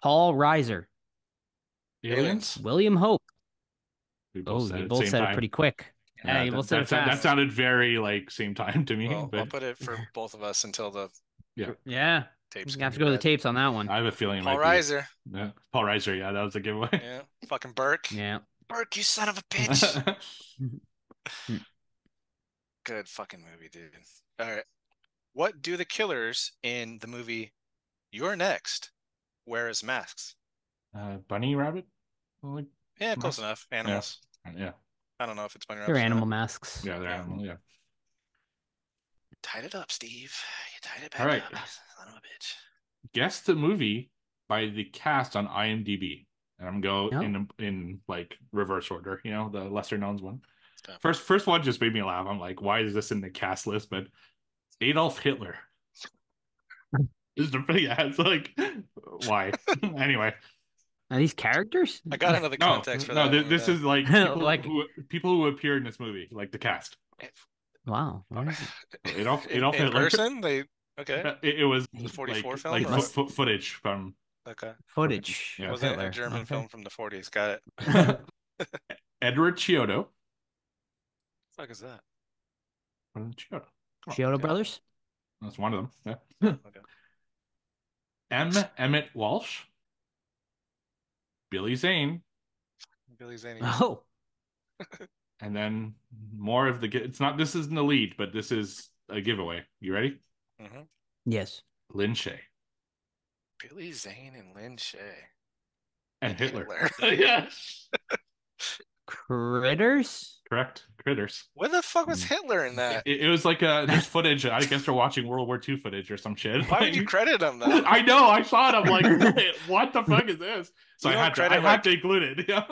[SPEAKER 2] Paul Reiser,
[SPEAKER 3] Aliens.
[SPEAKER 2] William Hope.
[SPEAKER 4] We both
[SPEAKER 2] Oh,
[SPEAKER 4] said
[SPEAKER 2] you
[SPEAKER 4] it
[SPEAKER 2] both
[SPEAKER 4] same
[SPEAKER 2] said it
[SPEAKER 4] time.
[SPEAKER 2] pretty quick. Yeah, you both said it
[SPEAKER 4] that
[SPEAKER 2] fast.
[SPEAKER 4] sounded very like same time to me.
[SPEAKER 3] Well, I'll
[SPEAKER 4] but
[SPEAKER 3] put it for both of us until the
[SPEAKER 2] Yeah,
[SPEAKER 3] tapes.
[SPEAKER 2] you have to go to the tapes on that one.
[SPEAKER 4] I have a feeling it
[SPEAKER 3] Paul
[SPEAKER 4] might be
[SPEAKER 3] Reiser.
[SPEAKER 4] yeah, Paul Reiser. Yeah, that was a giveaway.
[SPEAKER 3] Yeah, fucking Burke.
[SPEAKER 2] Yeah.
[SPEAKER 3] Burke, you son of a bitch. Good fucking movie, dude. All right. What do the killers in the movie You're Next wear as masks?
[SPEAKER 4] Bunny rabbit. Like,
[SPEAKER 3] Yeah, close
[SPEAKER 4] Mask?
[SPEAKER 3] enough. Animals.
[SPEAKER 4] yeah,
[SPEAKER 3] I don't know if it's bunny
[SPEAKER 2] They're
[SPEAKER 3] rabbits or
[SPEAKER 2] animal
[SPEAKER 3] not.
[SPEAKER 2] masks.
[SPEAKER 4] yeah, they're
[SPEAKER 3] Yeah.
[SPEAKER 4] animal. Yeah.
[SPEAKER 3] Tied it up, Steve. You tied it back
[SPEAKER 4] All right.
[SPEAKER 3] up. Son of a bitch.
[SPEAKER 4] Guess the movie by the cast on IMDb, and I'm going to
[SPEAKER 2] Oh.
[SPEAKER 4] go in like reverse order. You know, the lesser known one.
[SPEAKER 3] Okay.
[SPEAKER 4] First one just made me laugh. I'm like, why is this in the cast list? But Adolf Hitler. Is the yeah, it's like why? Anyway,
[SPEAKER 2] Are these characters?
[SPEAKER 3] I got another
[SPEAKER 4] no,
[SPEAKER 3] context for that.
[SPEAKER 4] no.
[SPEAKER 3] when we're
[SPEAKER 4] This
[SPEAKER 3] done.
[SPEAKER 4] is like
[SPEAKER 2] Like-
[SPEAKER 4] people who appear in this movie, like the cast.
[SPEAKER 2] Wow. All right.
[SPEAKER 4] Adolf
[SPEAKER 3] in
[SPEAKER 4] Hitler.
[SPEAKER 3] person? Okay.
[SPEAKER 4] It was
[SPEAKER 3] The 44
[SPEAKER 4] like,
[SPEAKER 3] film?
[SPEAKER 4] like
[SPEAKER 3] or
[SPEAKER 4] footage from
[SPEAKER 3] Okay.
[SPEAKER 2] Footage.
[SPEAKER 4] Yeah.
[SPEAKER 2] of
[SPEAKER 3] Wasn't
[SPEAKER 2] Hitler.
[SPEAKER 3] a German
[SPEAKER 2] Okay.
[SPEAKER 3] film from the 40s. Got it.
[SPEAKER 4] Edward Chiodo.
[SPEAKER 3] What the fuck is that?
[SPEAKER 4] Chiodo. Come on.
[SPEAKER 2] Chiodo
[SPEAKER 3] Okay.
[SPEAKER 2] Brothers?
[SPEAKER 4] That's one of them. Yeah.
[SPEAKER 3] Okay.
[SPEAKER 4] Emmett Walsh. Billy Zane.
[SPEAKER 3] Billy Zane.
[SPEAKER 2] Oh.
[SPEAKER 4] And then more of the it's not this isn't the lead, but this is a giveaway. You ready?
[SPEAKER 3] Mm-hmm.
[SPEAKER 2] Yes.
[SPEAKER 4] Lynn Shay.
[SPEAKER 3] Billy Zane and Lynn Shay.
[SPEAKER 4] And Hitler.
[SPEAKER 3] Yeah.
[SPEAKER 2] Critters?
[SPEAKER 4] Correct. Critters.
[SPEAKER 3] Where the fuck was Hitler in that?
[SPEAKER 4] It was like there's footage. I guess they're watching World War II footage or some shit.
[SPEAKER 3] Why would you credit him though?
[SPEAKER 4] I know. I saw it. I'm like, what the fuck is this? So
[SPEAKER 3] You
[SPEAKER 4] I
[SPEAKER 3] don't
[SPEAKER 4] had to,
[SPEAKER 3] credit,
[SPEAKER 4] I had
[SPEAKER 3] like-
[SPEAKER 4] to include it. Yeah.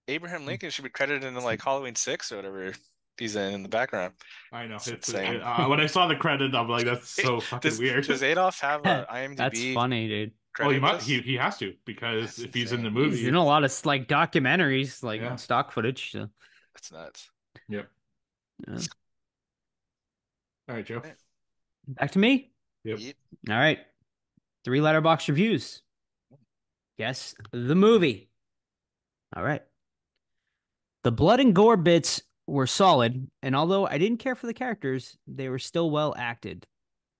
[SPEAKER 3] Abraham Lincoln should be credited in like Halloween 6 or whatever he's in the background.
[SPEAKER 4] I know.
[SPEAKER 3] It's
[SPEAKER 4] It's
[SPEAKER 3] insane.
[SPEAKER 4] when I saw the credit, I'm like, that's so fucking weird.
[SPEAKER 3] Does Adolf have a IMDb?
[SPEAKER 2] That's funny, dude.
[SPEAKER 4] Oh, he
[SPEAKER 3] credit
[SPEAKER 4] might.
[SPEAKER 3] list?
[SPEAKER 4] He has to because
[SPEAKER 3] That's
[SPEAKER 4] if he's in the
[SPEAKER 3] insane.
[SPEAKER 4] movie,
[SPEAKER 2] He's in a lot of like documentaries, like
[SPEAKER 4] Yeah.
[SPEAKER 2] stock footage. So.
[SPEAKER 3] That's nuts.
[SPEAKER 4] Yep.
[SPEAKER 2] Yeah.
[SPEAKER 4] All right, Joe.
[SPEAKER 2] Back to me.
[SPEAKER 4] Yep.
[SPEAKER 3] Yeet.
[SPEAKER 2] All right. 3 letterbox reviews. Guess the movie. All right. The blood and gore bits were solid, and although I didn't care for the characters, they were still well acted.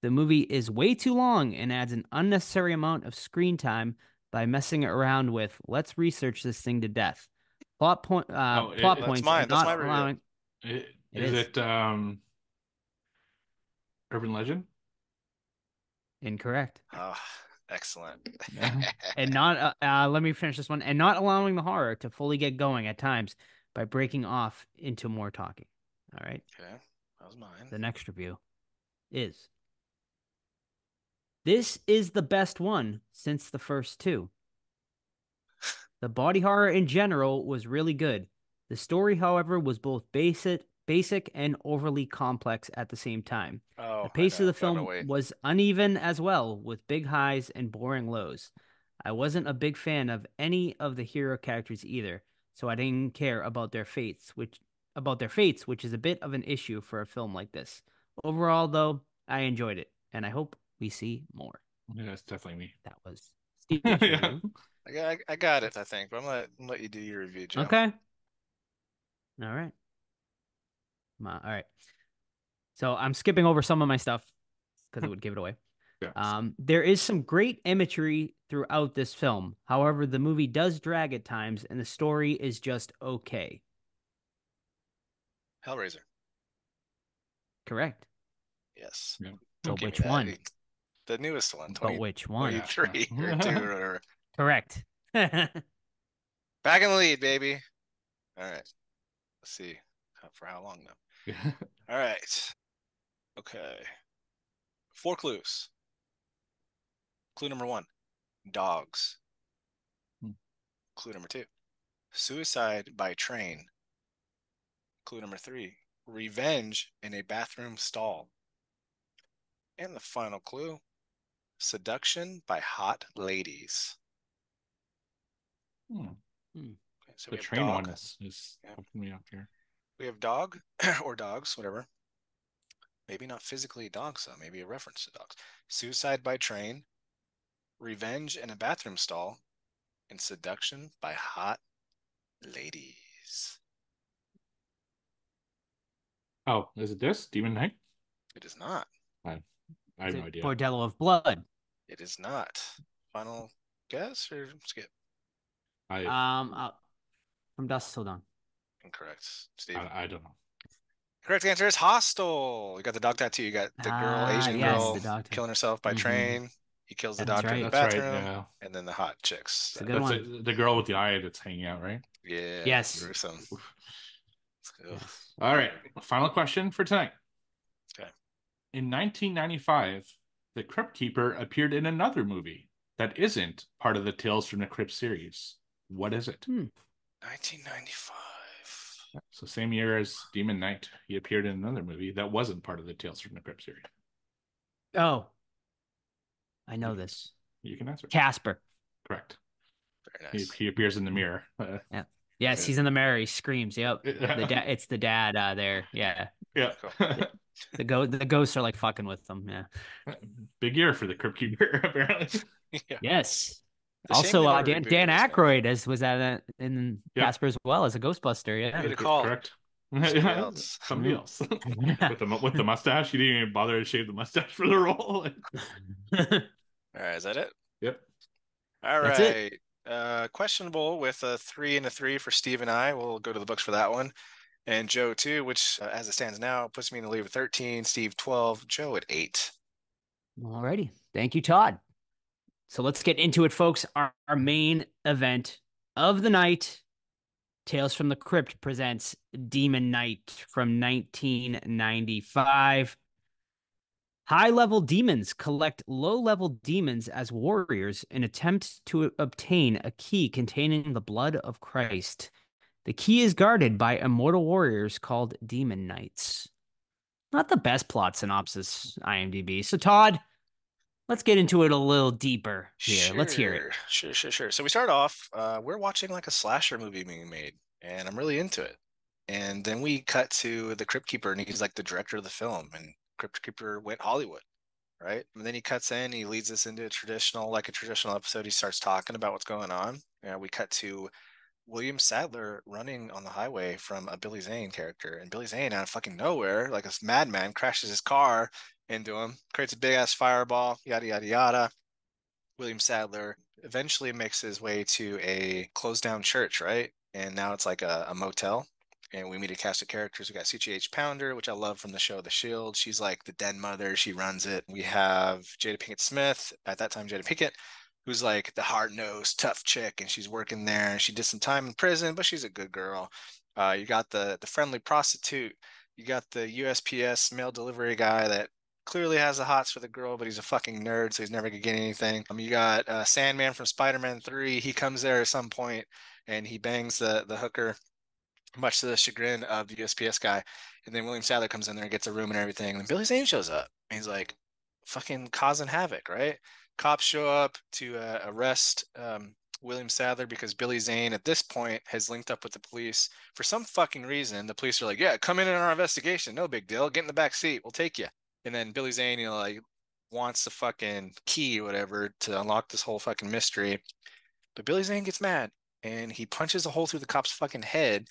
[SPEAKER 2] The movie is way too long and adds an unnecessary amount of screen time by messing around with let's research this thing to death.
[SPEAKER 4] Oh,
[SPEAKER 2] Plot
[SPEAKER 3] That's
[SPEAKER 2] points and
[SPEAKER 3] mine. That's
[SPEAKER 2] not
[SPEAKER 3] my review.
[SPEAKER 2] allowing it
[SPEAKER 4] is
[SPEAKER 2] is
[SPEAKER 4] it Urban Legend?
[SPEAKER 2] incorrect.
[SPEAKER 3] Oh, excellent.
[SPEAKER 2] And not let me finish this one and not allowing the horror to fully get going at times by breaking off into more talking. All right.
[SPEAKER 3] Okay, that was mine.
[SPEAKER 2] The next review is this is the best one since the first two. The body horror in general was really good. The story, however, was both basic and overly complex at the same time.
[SPEAKER 3] Oh,
[SPEAKER 2] The
[SPEAKER 3] I
[SPEAKER 2] pace of
[SPEAKER 3] know.
[SPEAKER 2] the
[SPEAKER 3] Oh, no,
[SPEAKER 2] film
[SPEAKER 3] wait.
[SPEAKER 2] was uneven as well, with big highs and boring lows. I wasn't a big fan of any of the hero characters either, so I didn't care about their fates, which is a bit of an issue for a film like this. Overall, though, I enjoyed it, and I hope we see more.
[SPEAKER 4] Yeah, that's definitely me.
[SPEAKER 2] That was Steve's
[SPEAKER 4] Yeah.
[SPEAKER 2] review.
[SPEAKER 3] I got it, I think. But I'm gonna let you do your review, Joe.
[SPEAKER 2] Okay. All right. All right. So I'm skipping over some of my stuff because it would give it away.
[SPEAKER 4] Yeah.
[SPEAKER 2] There is some great imagery throughout this film. However, the movie does drag at times, and the story is just okay.
[SPEAKER 3] Hellraiser.
[SPEAKER 2] Correct.
[SPEAKER 3] Yes.
[SPEAKER 4] Yeah.
[SPEAKER 2] But
[SPEAKER 3] Give me
[SPEAKER 2] which
[SPEAKER 3] that.
[SPEAKER 2] one?
[SPEAKER 3] The newest one.
[SPEAKER 2] But which one?
[SPEAKER 3] 23 or 2 or whatever.
[SPEAKER 2] Correct.
[SPEAKER 3] Back in the lead, baby. All right. Let's see. For how long now? All right. Okay. 4 clues. Clue number 1, dogs.
[SPEAKER 4] Hmm.
[SPEAKER 3] Clue number 2, suicide by train. Clue number 3, revenge in a bathroom stall. And the final clue, seduction by hot ladies.
[SPEAKER 4] Hmm.
[SPEAKER 3] Okay, so
[SPEAKER 4] The
[SPEAKER 3] we have
[SPEAKER 4] train
[SPEAKER 3] dog.
[SPEAKER 4] one is
[SPEAKER 3] Yeah.
[SPEAKER 4] helping me out here.
[SPEAKER 3] We have dog or dogs, whatever. Maybe not physically dogs, though. Maybe a reference to dogs. Suicide by train, revenge in a bathroom stall, and seduction by hot ladies.
[SPEAKER 4] Oh, is it this? Demon Knight?
[SPEAKER 3] It is not.
[SPEAKER 4] I
[SPEAKER 2] Is
[SPEAKER 4] have
[SPEAKER 2] it
[SPEAKER 4] no idea.
[SPEAKER 2] Bordello of Blood?
[SPEAKER 3] It is not. Final guess or skip?
[SPEAKER 2] From Dusk Till Dawn.
[SPEAKER 3] Incorrect. Steve.
[SPEAKER 4] I don't know.
[SPEAKER 3] Correct answer is Hostel. You got the dog tattoo. You got the girl, Asian
[SPEAKER 2] yes,
[SPEAKER 3] girl,
[SPEAKER 2] the dog tattoo.
[SPEAKER 3] killing herself by train. He kills the
[SPEAKER 2] That's
[SPEAKER 3] doctor in the
[SPEAKER 2] right.
[SPEAKER 4] That's right.
[SPEAKER 3] bathroom.
[SPEAKER 4] Yeah.
[SPEAKER 3] And then the hot chicks.
[SPEAKER 2] It's a good one.
[SPEAKER 4] The girl with the eye that's hanging out, right?
[SPEAKER 3] Yeah.
[SPEAKER 2] Yes.
[SPEAKER 3] Gruesome.
[SPEAKER 2] Yes.
[SPEAKER 4] All right. Final question for tonight.
[SPEAKER 3] Okay.
[SPEAKER 4] In 1995, the Crypt Keeper appeared in another movie that isn't part of the Tales from the Crypt series. What is it?
[SPEAKER 3] 1995.
[SPEAKER 4] So same year as Demon Knight, he appeared in another movie that wasn't part of the Tales from the Crypt series.
[SPEAKER 2] Oh, I know this.
[SPEAKER 4] You can answer.
[SPEAKER 2] Casper.
[SPEAKER 4] Correct.
[SPEAKER 3] Very nice.
[SPEAKER 4] He appears in the mirror.
[SPEAKER 2] Yeah. Yes, he's in the mirror. He screams. Yep. It's the dad there. Yeah.
[SPEAKER 4] Yeah.
[SPEAKER 2] The ghosts are like fucking with them. Yeah.
[SPEAKER 4] Big year for the Crypt Keeper, apparently.
[SPEAKER 3] Yeah.
[SPEAKER 2] Yes.
[SPEAKER 3] It's a shame
[SPEAKER 2] Also,
[SPEAKER 3] they never
[SPEAKER 2] Dan
[SPEAKER 3] rebooted this
[SPEAKER 2] Aykroyd was at in
[SPEAKER 4] Yep.
[SPEAKER 2] Casper as well as a Ghostbuster. Yeah.
[SPEAKER 3] Good call.
[SPEAKER 4] Correct.
[SPEAKER 3] Somebody else.
[SPEAKER 4] Somebody else. with the mustache. He didn't even bother to shave the mustache for the role.
[SPEAKER 3] All right, is that it?
[SPEAKER 4] Yep.
[SPEAKER 3] All
[SPEAKER 2] That's
[SPEAKER 3] right. Questionable with a 3 and a 3 for Steve and I. We'll go to the books for that one. And Joe, too, which as it stands now, puts me in the lead with 13, Steve 12, Joe at 8.
[SPEAKER 2] Alrighty. Thank you, Todd. So let's get into it, folks. Our main event of the night, Tales from the Crypt presents Demon Knight from 1995. High-level demons collect low-level demons as warriors in attempt to obtain a key containing the blood of Christ. The key is guarded by immortal warriors called Demon Knights. Not the best plot synopsis, IMDb. So, Todd, let's get into it a little deeper here. Let's hear it.
[SPEAKER 3] Sure. So we start off, we're watching like a slasher movie being made, and I'm really into it. And then we cut to the Crypt Keeper, and he's like the director of the film, and Crypt Keeper went Hollywood. right? And then he cuts in, he leads us into a traditional episode. He starts talking about what's going on. And we cut to William Sadler running on the highway from a Billy Zane character. And Billy Zane, out of fucking nowhere, like a madman, crashes his car into him, creates a big ass fireball, yada, yada, yada. William Sadler eventually makes his way to a closed down church, right? And now it's like a motel. And we meet a cast of characters. We got CGH Pounder, which I love from the show The Shield. She's like the den mother. She runs it. We have Jada Pinkett Smith, at that time Jada Pinkett, who's like the hard-nosed, tough chick, and she's working there. And she did some time in prison, but she's a good girl. You got the friendly prostitute. You got the USPS mail delivery guy that clearly has the hots for the girl, but he's a fucking nerd, so he's never gonna get anything. You got Sandman from Spider-Man 3. He comes there at some point and he bangs the hooker, much to the chagrin of the USPS guy. And then William Sadler comes in there and gets a room and everything. And then Billy Zane shows up. And he's like fucking causing havoc, right? Cops show up to arrest William Sadler because Billy Zane at this point has linked up with the police for some fucking reason. The police are like, yeah, come in our investigation. No big deal. Get in the back seat. We'll take you. And then Billy Zane, like wants the fucking key or whatever to unlock this whole fucking mystery. But Billy Zane gets mad and he punches a hole through the cop's fucking head.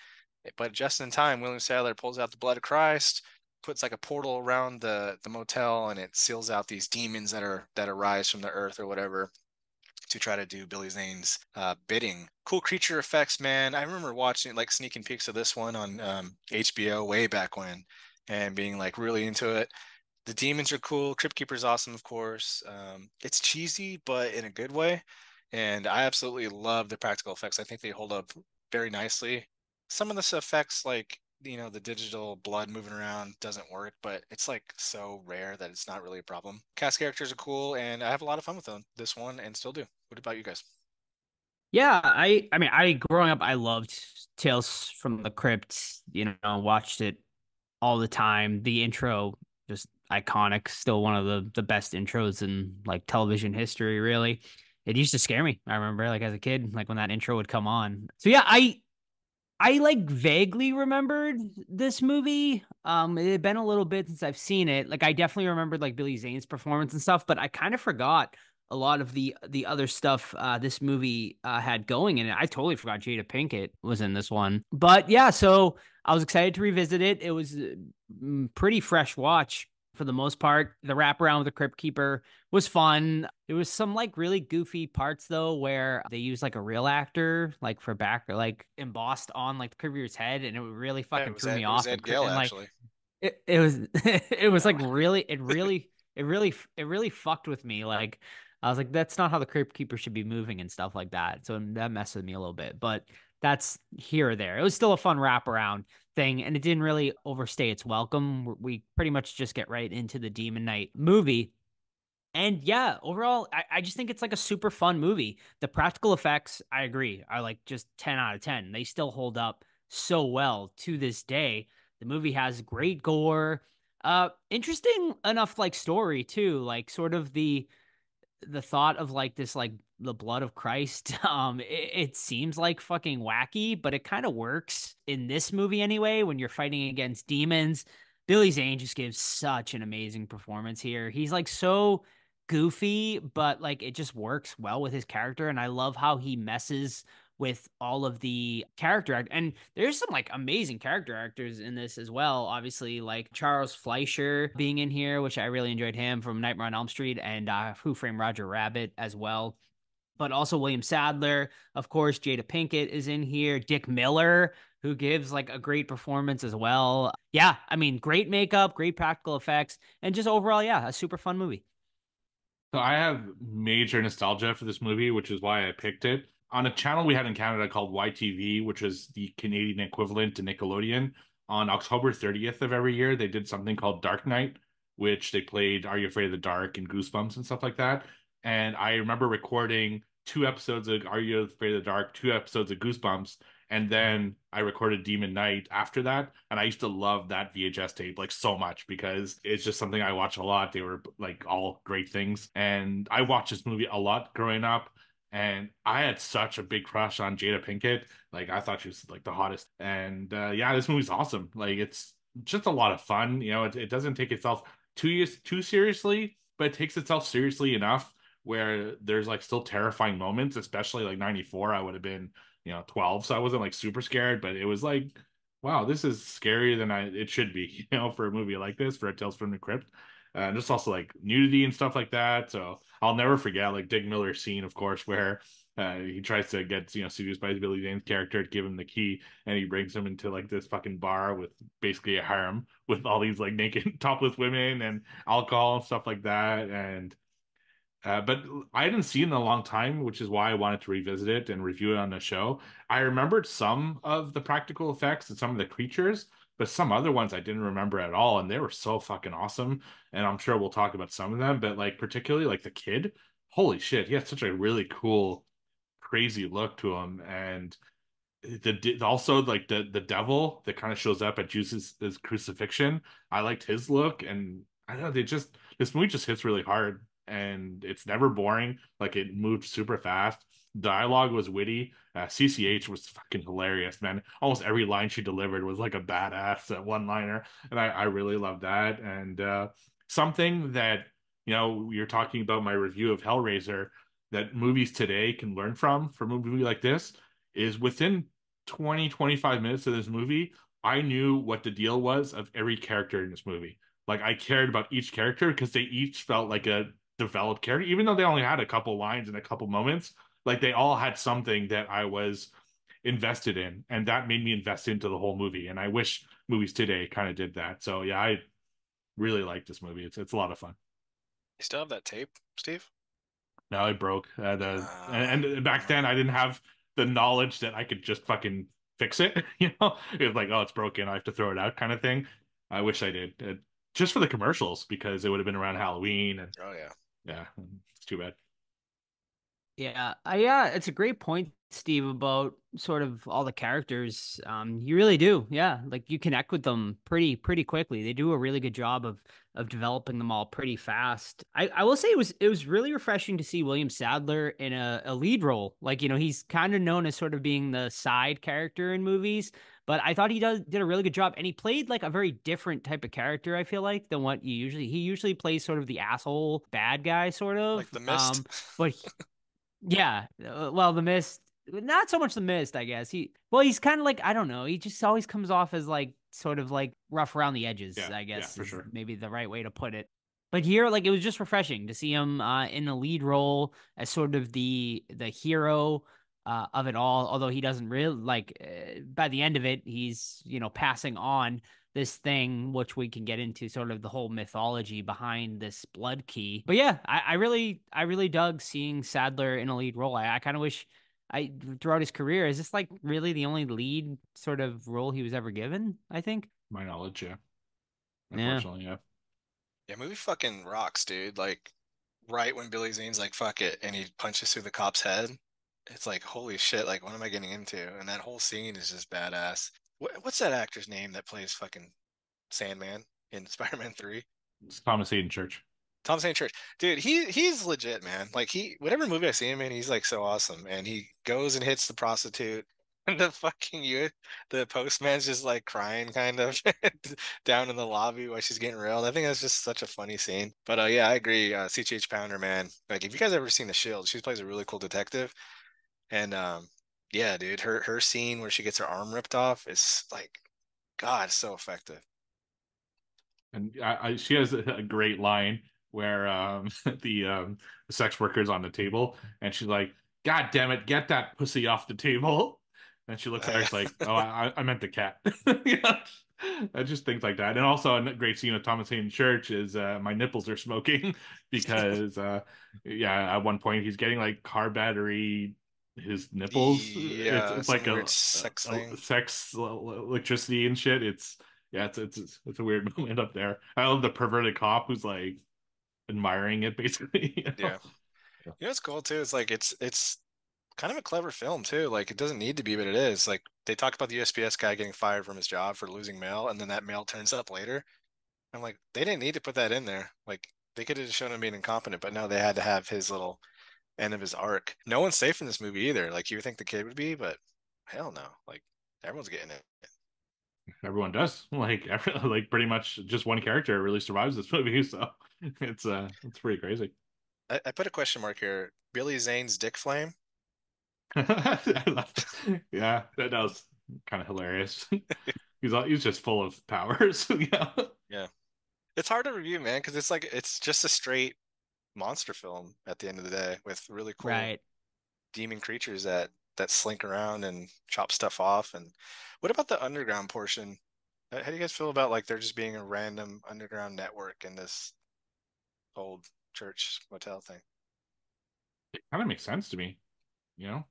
[SPEAKER 3] But just in time, William Sadler pulls out the blood of Christ, puts like a portal around the motel, and it seals out these demons that arise from the earth or whatever to try to do Billy Zane's bidding. Cool creature effects, man. I remember watching like sneaking peeks of this one on HBO way back when, and being like really into it. The demons are cool. Crypt Keeper's awesome, of course. It's cheesy, but in a good way. And I absolutely love the practical effects. I think they hold up very nicely. Some of the effects, like, the digital blood moving around doesn't work, but it's like so rare that it's not really a problem. Cast characters are cool, and I have a lot of fun with them, this one, and still do. What about you guys?
[SPEAKER 2] Yeah, I mean, I growing up, I loved Tales from the Crypt. Watched it all the time. The intro, just iconic. Still one of the best intros in like television history, really. It used to scare me. I remember like as a kid, like when that intro would come on. So yeah, I like vaguely remembered this movie. It had been a little bit since I've seen it. Like I definitely remembered like Billy Zane's performance and stuff, but I kind of forgot a lot of the other stuff this movie had going in it. I totally forgot Jada Pinkett was in this one. But yeah, so I was excited to revisit it. It was pretty fresh watch for the most part. The wraparound with the Crypt Keeper was fun. There was some like really goofy parts though where they used like a real actor like for back or like embossed on like the Crypt Keeper's head, and it really
[SPEAKER 3] Yeah,
[SPEAKER 2] fucking threw me
[SPEAKER 3] It was
[SPEAKER 2] off.
[SPEAKER 3] Ed Gale,
[SPEAKER 2] And like
[SPEAKER 3] actually.
[SPEAKER 2] it was it was
[SPEAKER 3] Yeah.
[SPEAKER 2] like it really fucked with me. Like I was like, that's not how the Crypt Keeper should be moving and stuff like that. So that messed with me a little bit, but that's here or there. It was still a fun wraparound thing, and it didn't really overstay its welcome. We pretty much just get right into the Demon Knight movie. And yeah, overall, I just think it's like a super fun movie. The practical effects, I agree, are like just 10 out of 10. They still hold up so well to this day. The movie has great gore. Interesting enough like story too, like sort of the thought of like this like the blood of Christ. It seems like fucking wacky, but it kind of works in this movie anyway when you're fighting against demons. Billy Zane just gives such an amazing performance here. He's like so goofy, but like it just works well with his character, and I love how he messes with all of the and there's some like amazing character actors in this as well, obviously, like Charles Fleischer being in here, which I really enjoyed him from Nightmare on Elm Street, and Who Framed Roger Rabbit as well, but also William Sadler, of course. Jada Pinkett is in here. Dick Miller, who gives like a great performance as well. Yeah, I mean, great makeup, great practical effects, and just overall, yeah, a super fun movie.
[SPEAKER 4] So I have major nostalgia for this movie, which is why I picked it. On a channel we had in Canada called YTV, which was the Canadian equivalent to Nickelodeon, on October 30th of every year, they did something called Dark Night, which they played Are You Afraid of the Dark and Goosebumps and stuff like that. And I remember recording 2 episodes of Are You Afraid of the Dark, 2 episodes of Goosebumps, and then I recorded Demon Knight after that. And I used to love that VHS tape like so much because it's just something I watch a lot. They were like all great things. And I watched this movie a lot growing up. And I had such a big crush on Jada Pinkett. Like I thought she was like the hottest. And yeah, this movie's awesome. Like it's just a lot of fun. It doesn't take itself too seriously, but it takes itself seriously enough where there's like still terrifying moments, especially like 94. I would have been, 12, so I wasn't like super scared, but it was like, wow, this is scarier than it should be, for a movie like this, for a Tales from the Crypt. And just also like nudity and stuff like that. So I'll never forget like Dick Miller's scene, of course, where he tries to get seduced by Billy Zane's character to give him the key, and he brings him into like this fucking bar with basically a harem with all these like naked topless women and alcohol and stuff like that. And but I hadn't seen it in a long time, which is why I wanted to revisit it and review it on the show. I remembered some of the practical effects and some of the creatures, but some other ones I didn't remember at all, and they were so fucking awesome. And I'm sure we'll talk about some of them, but like particularly like the kid, holy shit, he had such a really cool, crazy look to him. And also like the devil that kind of shows up at Jesus' crucifixion. I liked his look, and I don't know, this movie just hits really hard, and it's never boring. Like it moved super fast. Dialogue was witty. CCH was fucking hilarious, man. Almost every line she delivered was like a badass one-liner, and I really love that. And something that you're talking about my review of Hellraiser that movies today can learn from a movie like this is within 20, 25 minutes of this movie, I knew what the deal was of every character in this movie. Like I cared about each character because they each felt like a developed character, even though they only had a couple lines and a couple moments. Like they all had something that I was invested in, and that made me invest into the whole movie. And I wish movies today kind of did that. So yeah, I really like this movie. It's a lot of fun.
[SPEAKER 3] You still have that tape, Steve?
[SPEAKER 4] No, it broke.
[SPEAKER 3] Uh,
[SPEAKER 4] And back then I didn't have the knowledge that I could just fucking fix it. It was like, oh, it's broken. I have to throw it out kind of thing. I wish I did. Just for the commercials because it would have been around Halloween and
[SPEAKER 3] oh yeah.
[SPEAKER 4] yeah, it's too bad.
[SPEAKER 2] Yeah, it's a great point, Steve, about sort of all the characters. You really do, yeah. Like you connect with them pretty quickly. They do a really good job of developing them all pretty fast. I will say it was really refreshing to see William Sadler in a lead role. Like, he's kind of known as sort of being the side character in movies, but I thought did a really good job, and he played like a very different type of character, I feel like, than what he usually plays sort of the asshole bad guy sort
[SPEAKER 3] Like
[SPEAKER 2] of.
[SPEAKER 3] the mist.
[SPEAKER 2] But yeah, well, the mist, not so much the mist, I guess. He's kind of like, I don't know. He just always comes off as like sort of like rough around the edges,
[SPEAKER 4] Yeah,
[SPEAKER 2] I
[SPEAKER 4] yeah,
[SPEAKER 2] guess
[SPEAKER 4] for
[SPEAKER 2] is
[SPEAKER 4] sure.
[SPEAKER 2] maybe the right way to put it. But here, like, it was just refreshing to see him in the lead role as sort of the hero of it all. Although he doesn't really like, by the end of it, he's passing on this thing, which we can get into sort of the whole mythology behind this blood key. But yeah, I really dug seeing Sadler in a lead role. I kind of wish throughout his career, is this like really the only lead sort of role he was ever given, I think?
[SPEAKER 4] My knowledge, yeah.
[SPEAKER 2] Yeah.
[SPEAKER 4] Unfortunately, yeah.
[SPEAKER 3] Yeah, movie fucking rocks, dude. Like right when Billy Zane's like, fuck it, and he punches through the cop's head. It's like, holy shit, like what am I getting into? And that whole scene is just badass. What's that actor's name that plays fucking Sandman in Spider-Man 3?
[SPEAKER 4] It's Thomas Hayden Church.
[SPEAKER 3] Tom St. Church. Dude, he's legit, man. Like whatever movie I see him in, he's like so awesome. And he goes and hits the prostitute. And the postman's just like crying kind of down in the lobby while she's getting railed. I think that's just such a funny scene. But yeah, I agree. CH Pounder, man. Like if you guys ever seen The Shield, she plays a really cool detective. And yeah, dude, her scene where she gets her arm ripped off is like, God, so effective.
[SPEAKER 4] And she has a great line where the sex worker's on the table and she's like, God damn it, get that pussy off the table. And she looks at her, it's like, oh, I meant the cat. Yeah. Just things like that. And also a great scene of Thomas Hayden Church is my nipples are smoking because yeah, at one point he's getting like car battery his nipples.
[SPEAKER 3] Yeah,
[SPEAKER 4] It's like
[SPEAKER 3] some weird sex
[SPEAKER 4] a
[SPEAKER 3] thing.
[SPEAKER 4] sex electricity and shit. Yeah, it's a weird moment up there. I love the perverted cop who's like admiring it basically.
[SPEAKER 3] Yeah.
[SPEAKER 4] Yeah.
[SPEAKER 3] You know what's cool too? It's like it's kind of a clever film too. Like it doesn't need to be, but it is. Like they talk about the USPS guy getting fired from his job for losing mail, and then that mail turns up later. I'm like, they didn't need to put that in there. Like they could have just shown him being incompetent, but no, they had to have his little end of his arc. No one's safe in this movie either. Like you would think the kid would be, but hell no. Like everyone's getting it.
[SPEAKER 4] Everyone does. Like pretty much just one character really survives this movie, so it's pretty crazy.
[SPEAKER 3] I put a question mark here. Billy Zane's dick flame.
[SPEAKER 4] I love, yeah, that was kind of hilarious. He's just full of powers. Yeah.
[SPEAKER 3] Yeah. It's hard to review, man, because it's like it's just a straight monster film at the end of the day with really cool
[SPEAKER 2] Right.
[SPEAKER 3] demon creatures that slink around and chop stuff off. And what about the underground portion? How do you guys feel about like there just being a random underground network in this old church motel thing?
[SPEAKER 4] It kind of makes sense to me.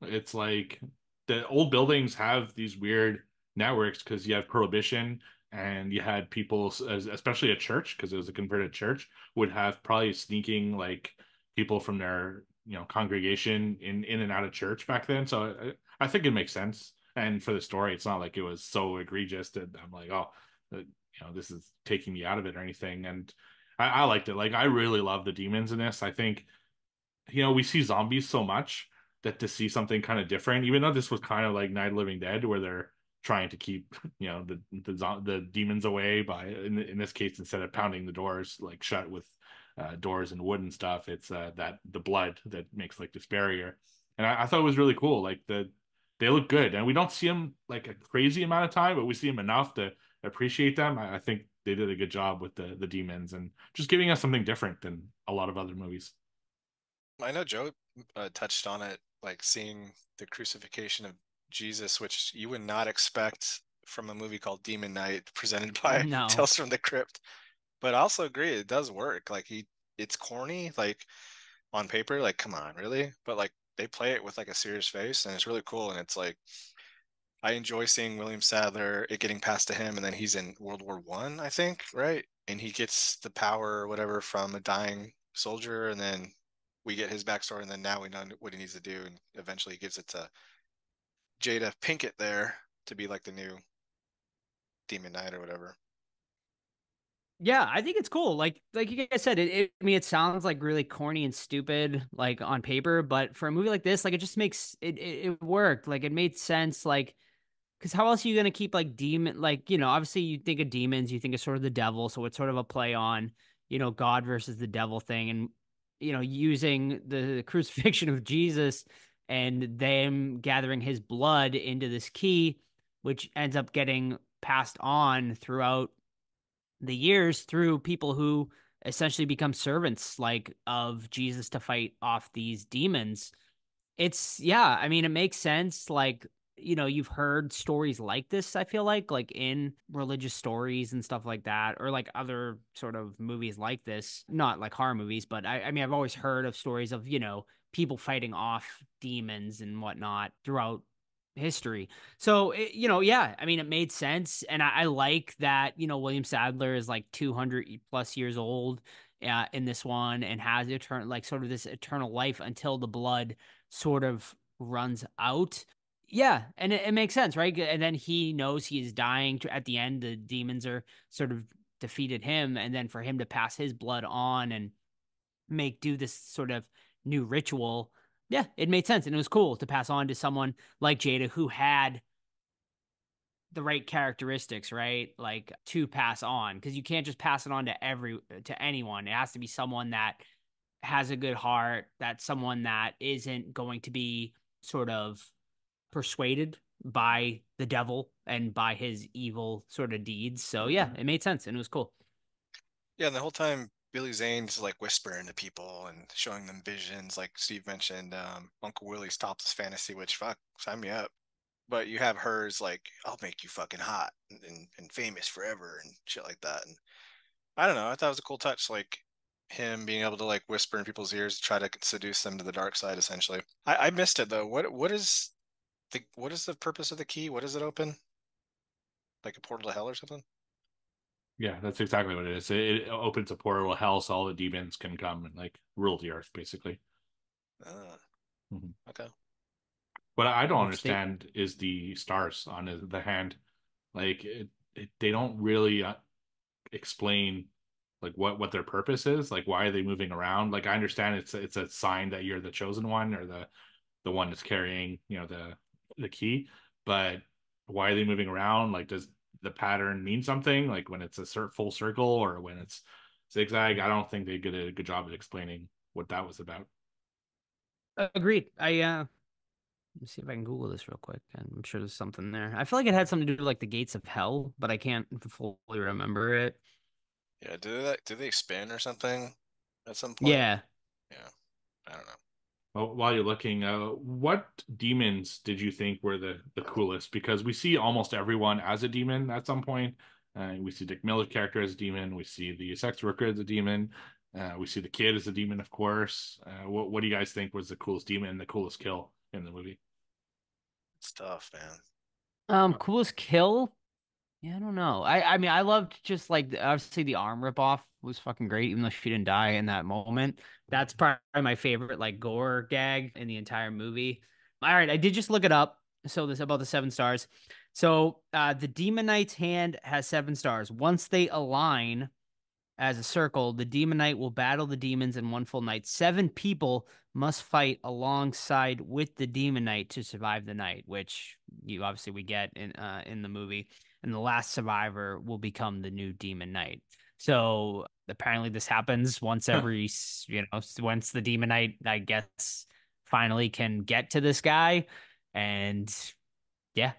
[SPEAKER 4] It's like the old buildings have these weird networks because you have prohibition and you had people, especially a church, because it was a converted church, would have probably sneaking like people from their congregation in and out of church back then. So I think it makes sense. And for the story, it's not like it was so egregious that I'm like, oh, this is taking me out of it or anything. And I liked it. Like I really love the demons in this. I think we see zombies so much that to see something kind of different, even though this was kind of like Night of the Living Dead, where they're trying to keep, the demons away by, in this case, instead of pounding the doors like shut with doors and wood and stuff, it's that the blood that makes like this barrier. And I thought it was really cool. Like they look good, and we don't see them like a crazy amount of time, but we see them enough to appreciate them. I think they did a good job with the demons and just giving us something different than a lot of other movies.
[SPEAKER 3] I know Joe touched on it, like seeing the crucifixion of Jesus, which you would not expect from a movie called Demon Knight, presented by
[SPEAKER 2] No.
[SPEAKER 3] Tales from the Crypt. But I also agree, it does work. Like it's corny, like on paper, like come on, really? But like they play it with like a serious face, and it's really cool. And it's like I enjoy seeing William Sadler, it getting passed to him, and then he's in World War One, I think, right? And he gets the power or whatever from a dying soldier, and then we get his backstory, and then now we know what he needs to do, and eventually he gives it to Jada Pinkett there to be like the new Demon Knight or whatever.
[SPEAKER 2] Yeah, I think it's cool. Like you guys said, I mean, it sounds like really corny and stupid, like on paper, but for a movie like this, like it just makes it worked. Like it made sense. Like, because how else are you gonna keep like demon? Like, obviously you think of demons, you think of sort of the devil, so it's sort of a play on, God versus the devil thing, and using the crucifixion of Jesus and them gathering his blood into this key, which ends up getting passed on throughout the years through people who essentially become servants like of Jesus to fight off these demons. It's yeah, I mean it makes sense like you've heard stories like this, I feel like in religious stories and stuff like that, or like other sort of movies like this, not like horror movies, but I mean I've always heard of stories of, people fighting off demons and whatnot throughout history. So yeah, I mean it made sense, and I like that William Sadler is like 200 plus years old in this one and has eternal like sort of this eternal life until the blood sort of runs out. Yeah, and it makes sense, right? And then he knows he is dying. At the end, the demons are sort of defeated him, and then for him to pass his blood on and do this sort of new ritual, yeah, it made sense, and it was cool to pass on to someone like Jada who had the right characteristics, right? Like to pass on, because you can't just pass it on to anyone. It has to be someone that has a good heart, that's someone that isn't going to be sort of persuaded by the devil and by his evil sort of deeds. So yeah, it made sense and it was cool.
[SPEAKER 3] Yeah, and the whole time Billy Zane's like whispering to people and showing them visions, like Steve mentioned. Uncle Willie stops his fantasy, which fuck, sign me up. But you have hers like, I'll make you fucking hot and famous forever and shit like that. And I don't know, I thought it was a cool touch, like him being able to like whisper in people's ears to try to seduce them to the dark side, essentially. I missed it though. What is the purpose of the key? What does it open? Like a portal to hell or something?
[SPEAKER 4] Yeah, that's exactly what it is. It opens a portal to hell so all the demons can come and like rule the earth, basically.
[SPEAKER 3] Ah,
[SPEAKER 4] Mhm.
[SPEAKER 3] okay.
[SPEAKER 4] What I don't
[SPEAKER 2] Which they
[SPEAKER 4] understand is the stars on the hand. Like they don't really explain like what their purpose is. Like why are they moving around? Like I understand it's a sign that you're the chosen one or the one that's carrying the key, but why are they moving around? Like the pattern means something, like when it's a full circle or when it's zigzag. I don't think they did a good job of explaining what that was about.
[SPEAKER 2] Agreed. Let me see if I can Google this real quick. I'm sure there's something there. I feel like it had something to do with like the gates of hell, but I can't fully remember it.
[SPEAKER 3] Yeah, do they spin or something at some point?
[SPEAKER 2] Yeah.
[SPEAKER 3] Yeah, I don't know.
[SPEAKER 4] Well, while you're looking, what demons did you think were the coolest? Because we see almost everyone as a demon at some point. We see Dick Miller's character as a demon. We see the sex worker as a demon. We see the kid as a demon, of course. What do you guys think was the coolest demon and the coolest kill in the movie?
[SPEAKER 3] It's tough, man.
[SPEAKER 2] Coolest kill? Yeah, I don't know. I mean, I loved just like obviously the arm ripoff was fucking great, even though she didn't die in that moment. That's probably my favorite like gore gag in the entire movie. All right, I did just look it up. So this about the 7 stars. So the Demon Knight's hand has 7 stars. Once they align as a circle, the Demon Knight will battle the demons in one full night. 7 people must fight alongside with the Demon Knight to survive the night, which you obviously we get in the movie. And the last survivor will become the new Demon Knight. So apparently this happens once every, once the Demon Knight, I guess, finally can get to this guy. And yeah,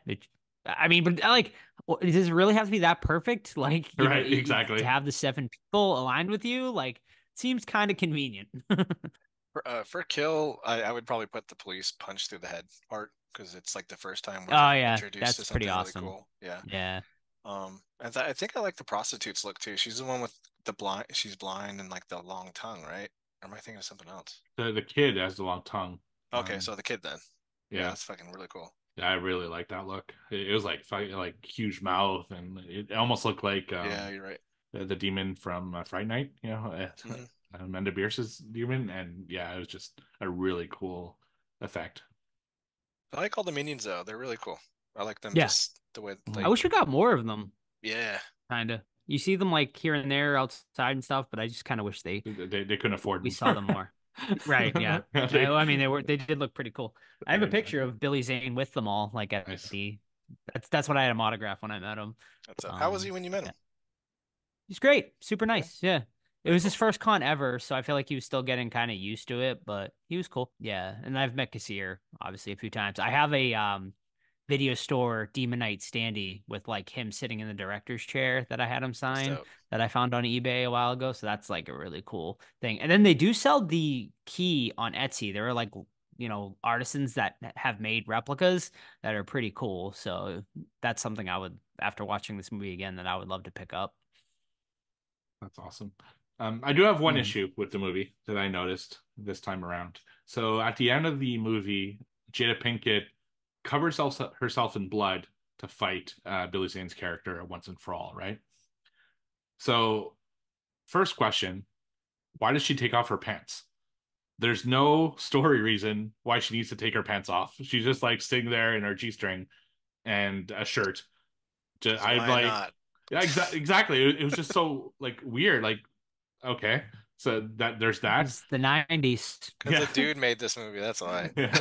[SPEAKER 2] I mean, but like, does it really have to be that perfect? Like,
[SPEAKER 4] Right,
[SPEAKER 2] to
[SPEAKER 4] exactly.
[SPEAKER 2] have the 7 people aligned with you, like, seems kind of convenient.
[SPEAKER 3] For kill, I would probably put the police punch through the head part because it's like the first time
[SPEAKER 2] Oh
[SPEAKER 3] we're
[SPEAKER 2] yeah,
[SPEAKER 3] introduced to
[SPEAKER 2] that's pretty
[SPEAKER 3] something really
[SPEAKER 2] awesome.
[SPEAKER 3] cool. Yeah.
[SPEAKER 2] Yeah.
[SPEAKER 3] I think I like the prostitute's look too. She's the one with the blind. She's blind and like the long tongue, right? Or am I thinking of something else?
[SPEAKER 4] The kid has the long tongue.
[SPEAKER 3] Okay, so the kid then. Yeah,
[SPEAKER 4] Yeah.
[SPEAKER 3] that's fucking really cool.
[SPEAKER 4] I really like that look. It was like huge mouth, and it almost looked like
[SPEAKER 3] Yeah, you're right.
[SPEAKER 4] the demon from Fright Night,
[SPEAKER 3] Hmm.
[SPEAKER 4] Amanda Bierce's demon, and yeah, it was just a really cool effect.
[SPEAKER 3] I like all the minions though. They're really cool. I like them
[SPEAKER 2] Yeah.
[SPEAKER 3] just the way
[SPEAKER 2] I wish we got more of them,
[SPEAKER 3] yeah.
[SPEAKER 2] kind of. You see them like here and there outside and stuff, but I just kind of wish
[SPEAKER 4] They couldn't afford
[SPEAKER 2] we
[SPEAKER 4] them.
[SPEAKER 2] saw them more. Right, yeah.
[SPEAKER 4] Yeah,
[SPEAKER 2] I mean they did look pretty cool. I have
[SPEAKER 4] yeah,
[SPEAKER 2] a picture
[SPEAKER 4] exactly.
[SPEAKER 2] of Billy Zane with them all, like at
[SPEAKER 4] Nice.
[SPEAKER 2] the that's what I had him autograph when I met him.
[SPEAKER 3] How was he when you met
[SPEAKER 2] Yeah.
[SPEAKER 3] him?
[SPEAKER 2] He's great. Super
[SPEAKER 3] Yeah,
[SPEAKER 2] nice. Yeah. It
[SPEAKER 3] very
[SPEAKER 2] was
[SPEAKER 3] cool.
[SPEAKER 2] his first con ever, so I feel like he was still getting kind of used to it, but he was cool. Yeah. And I've met Kassir obviously a few times. I have a video store Demon Knight standee with like him sitting in the director's chair that I had him
[SPEAKER 3] That's
[SPEAKER 2] sign
[SPEAKER 3] dope.
[SPEAKER 2] that I found on eBay a while ago. So that's like a really cool thing. And then they do sell the key on Etsy. There are like, artisans that have made replicas that are pretty cool. So that's something I would, after watching this movie again, that I would love to pick up.
[SPEAKER 4] That's awesome. I do have one
[SPEAKER 2] Mhm.
[SPEAKER 4] issue with the movie that I noticed this time around. So at the end of the movie, Jada Pinkett covers herself in blood to fight Billy Zane's character once and for all, right? So, first question, why does she take off her pants? There's no story reason why she needs to take her pants off. She's just like sitting there in her G-string and a shirt.
[SPEAKER 3] Because
[SPEAKER 4] I'm
[SPEAKER 3] why
[SPEAKER 4] like,
[SPEAKER 3] not?
[SPEAKER 4] yeah, exactly. It was just so like weird. Like, okay, so there's that.
[SPEAKER 2] It's the 90s.
[SPEAKER 3] Because
[SPEAKER 4] Yeah,
[SPEAKER 3] a dude made this movie. That's why.
[SPEAKER 4] yeah.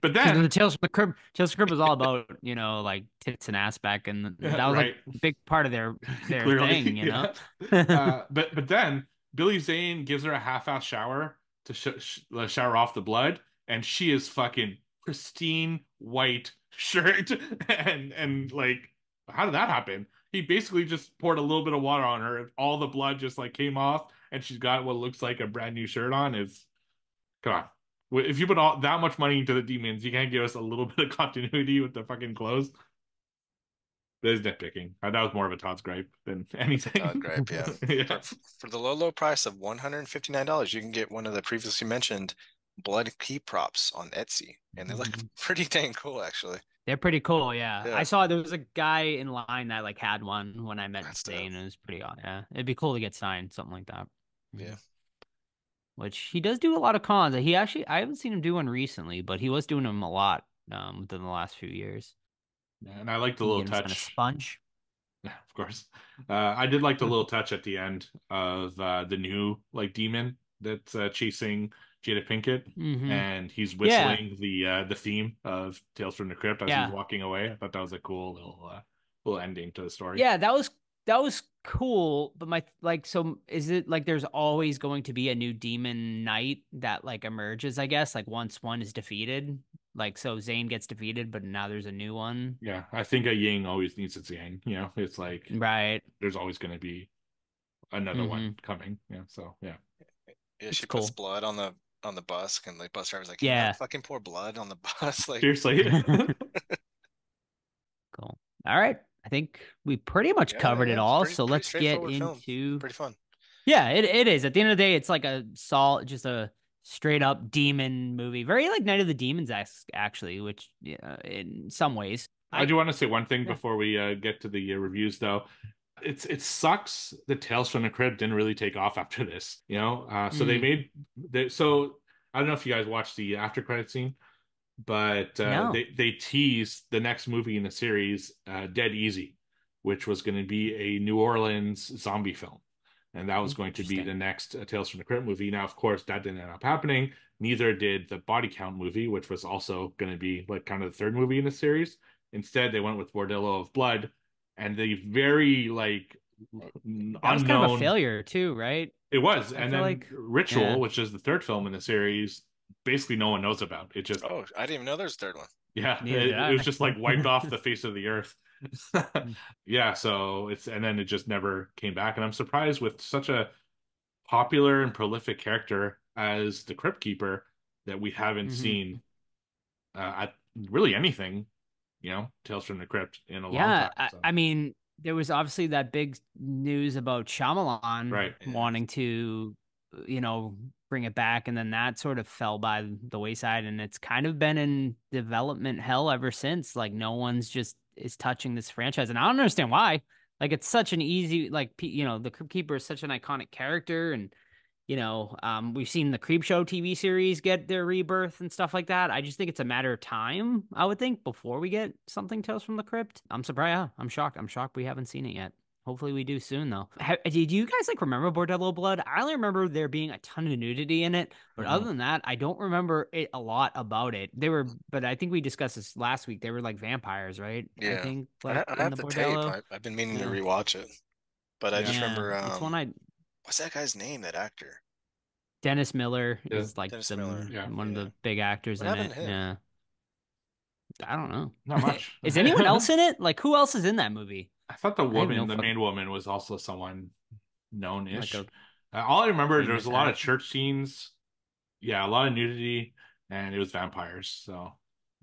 [SPEAKER 4] But
[SPEAKER 2] The
[SPEAKER 4] then,
[SPEAKER 2] Tales from the Crypt was all about, like tits and ass back, and
[SPEAKER 4] yeah,
[SPEAKER 2] that was like
[SPEAKER 4] right.
[SPEAKER 2] a big part of their
[SPEAKER 4] Clearly,
[SPEAKER 2] thing,
[SPEAKER 4] yeah. But then Billy Zane gives her a half-ass shower to shower off the blood, and she is fucking pristine white shirt, and like, how did that happen? He basically just poured a little bit of water on her, and all the blood just like came off, and she's got what looks like a brand new shirt on. Is come on. If you put all that much money into the demons, you can't give us a little bit of continuity with the fucking clothes. That is nitpicking. That was more of a Todd's gripe than
[SPEAKER 3] That's a Todd
[SPEAKER 4] anything.
[SPEAKER 3] gripe, yeah.
[SPEAKER 4] Yeah.
[SPEAKER 3] For the low price of $159, you can get one of the previously mentioned blood key props on Etsy, and they look
[SPEAKER 2] Mhm.
[SPEAKER 3] pretty dang cool, actually.
[SPEAKER 2] They're pretty cool, yeah. I
[SPEAKER 3] Yeah,
[SPEAKER 2] saw there was a guy in line that like had one when I met
[SPEAKER 3] that's dope.
[SPEAKER 2] Zane, and it was pretty odd. Yeah, it'd be cool to get signed, something like that.
[SPEAKER 3] Yeah,
[SPEAKER 2] Mhm. Which he does do a lot of cons. He actually, I haven't seen him do one recently, but he was doing them a lot within the last few years.
[SPEAKER 4] Yeah, and I like the
[SPEAKER 2] You
[SPEAKER 4] little
[SPEAKER 2] get him sign a
[SPEAKER 4] touch.
[SPEAKER 2] sponge.
[SPEAKER 4] Yeah, of course. I did like the little touch at the end of the new like demon that's chasing Jada Pinkett,
[SPEAKER 2] Hmm.
[SPEAKER 4] and he's
[SPEAKER 2] Yeah,
[SPEAKER 4] whistling the theme of Tales from the Crypt as he's
[SPEAKER 2] yeah.
[SPEAKER 4] walking away. I thought that was a cool cool ending to the story.
[SPEAKER 2] Yeah, that was cool, but so is it like there's always going to be a new demon knight that like emerges, I guess, like once one is defeated? Like so Zane gets defeated, but now there's a new one.
[SPEAKER 4] Yeah, I think a Yang always needs its Yang. It's like
[SPEAKER 2] Right.
[SPEAKER 4] there's always going to be another one
[SPEAKER 2] Mm-hmm.
[SPEAKER 4] coming. Yeah, so yeah.
[SPEAKER 3] Yeah,
[SPEAKER 2] It's
[SPEAKER 3] she puts
[SPEAKER 2] cool.
[SPEAKER 3] blood on the bus, and the bus driver's like, "Can you not
[SPEAKER 2] Yeah.
[SPEAKER 3] fucking pour blood on the bus?" Like,
[SPEAKER 4] Seriously.
[SPEAKER 2] Cool. All right. I think we pretty much
[SPEAKER 3] yeah,
[SPEAKER 2] covered it
[SPEAKER 3] yeah, it's
[SPEAKER 2] all.
[SPEAKER 3] pretty
[SPEAKER 2] So
[SPEAKER 3] pretty
[SPEAKER 2] let's get
[SPEAKER 3] straightforward film.
[SPEAKER 2] into
[SPEAKER 3] Pretty fun.
[SPEAKER 2] yeah, it is. At the end of the day, it's like just a straight up demon movie. Very like Night of the Demons actually, which in some ways.
[SPEAKER 4] I
[SPEAKER 2] I
[SPEAKER 4] do want to say one thing
[SPEAKER 2] Yeah.
[SPEAKER 4] before we get to the reviews, though. It sucks that Tales from the Crypt didn't really take off after this. So they
[SPEAKER 2] Mm,
[SPEAKER 4] made so I don't know if you guys watched the after credit scene, but
[SPEAKER 2] no.
[SPEAKER 4] they teased the next movie in the series, Dead Easy, which was going to be a New Orleans zombie film, and that was going to be the
[SPEAKER 2] Interesting.
[SPEAKER 4] next Tales from the Crypt movie. Now, of course, that didn't end up happening. Neither did the Body Count movie, which was also going to be like kind of the third movie in the series. Instead, they went with Bordello of Blood, and the very like
[SPEAKER 2] That was kind of a
[SPEAKER 4] unknown.
[SPEAKER 2] failure too, right?
[SPEAKER 4] It was,
[SPEAKER 2] I
[SPEAKER 4] and
[SPEAKER 2] feel
[SPEAKER 4] then
[SPEAKER 2] like
[SPEAKER 4] Ritual,
[SPEAKER 2] yeah,
[SPEAKER 4] which is the third film in the series, basically no one knows about. It just
[SPEAKER 3] Oh, I didn't even know there's a third one.
[SPEAKER 4] yeah,
[SPEAKER 2] neither did
[SPEAKER 4] it was
[SPEAKER 2] I.
[SPEAKER 4] just like wiped off the face of the earth. Yeah, so and then it just never came back. And I'm surprised with such a popular and prolific character as the Crypt Keeper that we haven't
[SPEAKER 2] Hmm.
[SPEAKER 4] seen at really anything, Tales from the Crypt in a long
[SPEAKER 2] Yeah,
[SPEAKER 4] time. So
[SPEAKER 2] I mean, there was obviously that big news about Shyamalan
[SPEAKER 4] right,
[SPEAKER 3] Yeah.
[SPEAKER 2] wanting to, you know, bring it back, and then that sort of fell by the wayside, and it's kind of been in development hell ever since. Like, no one's just is touching this franchise, and I don't understand why. Like, it's such an easy, like, the Crypt Keeper is such an iconic character, and we've seen the Creep Show TV series get their rebirth and stuff like that. I just think it's a matter of time, I would think, before we get something Tales from the Crypt. I'm surprised. Yeah, I'm shocked. I'm shocked we haven't seen it yet. Hopefully we do soon, though. Did you guys like remember Bordello Blood? I only remember there being a ton of nudity in it, but other
[SPEAKER 4] Mhm.
[SPEAKER 2] than that, I don't remember it a lot about it. But I think we discussed this last week. They were like vampires, right? I
[SPEAKER 3] Yeah.
[SPEAKER 2] think
[SPEAKER 3] I,
[SPEAKER 2] like
[SPEAKER 3] I
[SPEAKER 2] in
[SPEAKER 3] have
[SPEAKER 2] the
[SPEAKER 3] the tape.
[SPEAKER 2] Bordello.
[SPEAKER 3] I've been meaning to
[SPEAKER 2] Yeah,
[SPEAKER 3] rewatch it, but I just
[SPEAKER 4] Yeah,
[SPEAKER 2] yeah.
[SPEAKER 3] remember
[SPEAKER 2] It's one I
[SPEAKER 3] what's that guy's name? That actor,
[SPEAKER 2] Dennis Miller
[SPEAKER 4] yeah,
[SPEAKER 2] is like
[SPEAKER 3] Dennis Miller.
[SPEAKER 4] yeah.
[SPEAKER 2] one of
[SPEAKER 3] Yeah.
[SPEAKER 2] the big actors
[SPEAKER 3] What
[SPEAKER 2] in
[SPEAKER 3] happened
[SPEAKER 2] it.
[SPEAKER 3] to him?
[SPEAKER 2] Yeah. I don't know.
[SPEAKER 4] Not much.
[SPEAKER 2] Is anyone else in it? Like who else is in that movie?
[SPEAKER 4] I thought the
[SPEAKER 2] I have
[SPEAKER 4] woman,
[SPEAKER 2] no
[SPEAKER 4] the
[SPEAKER 2] fucking
[SPEAKER 4] main woman, was also someone
[SPEAKER 2] like
[SPEAKER 4] known-ish.
[SPEAKER 2] a
[SPEAKER 4] All I remember there was
[SPEAKER 2] famous
[SPEAKER 4] a lot of
[SPEAKER 2] act.
[SPEAKER 4] church scenes, yeah, a lot of nudity, and it was vampires. So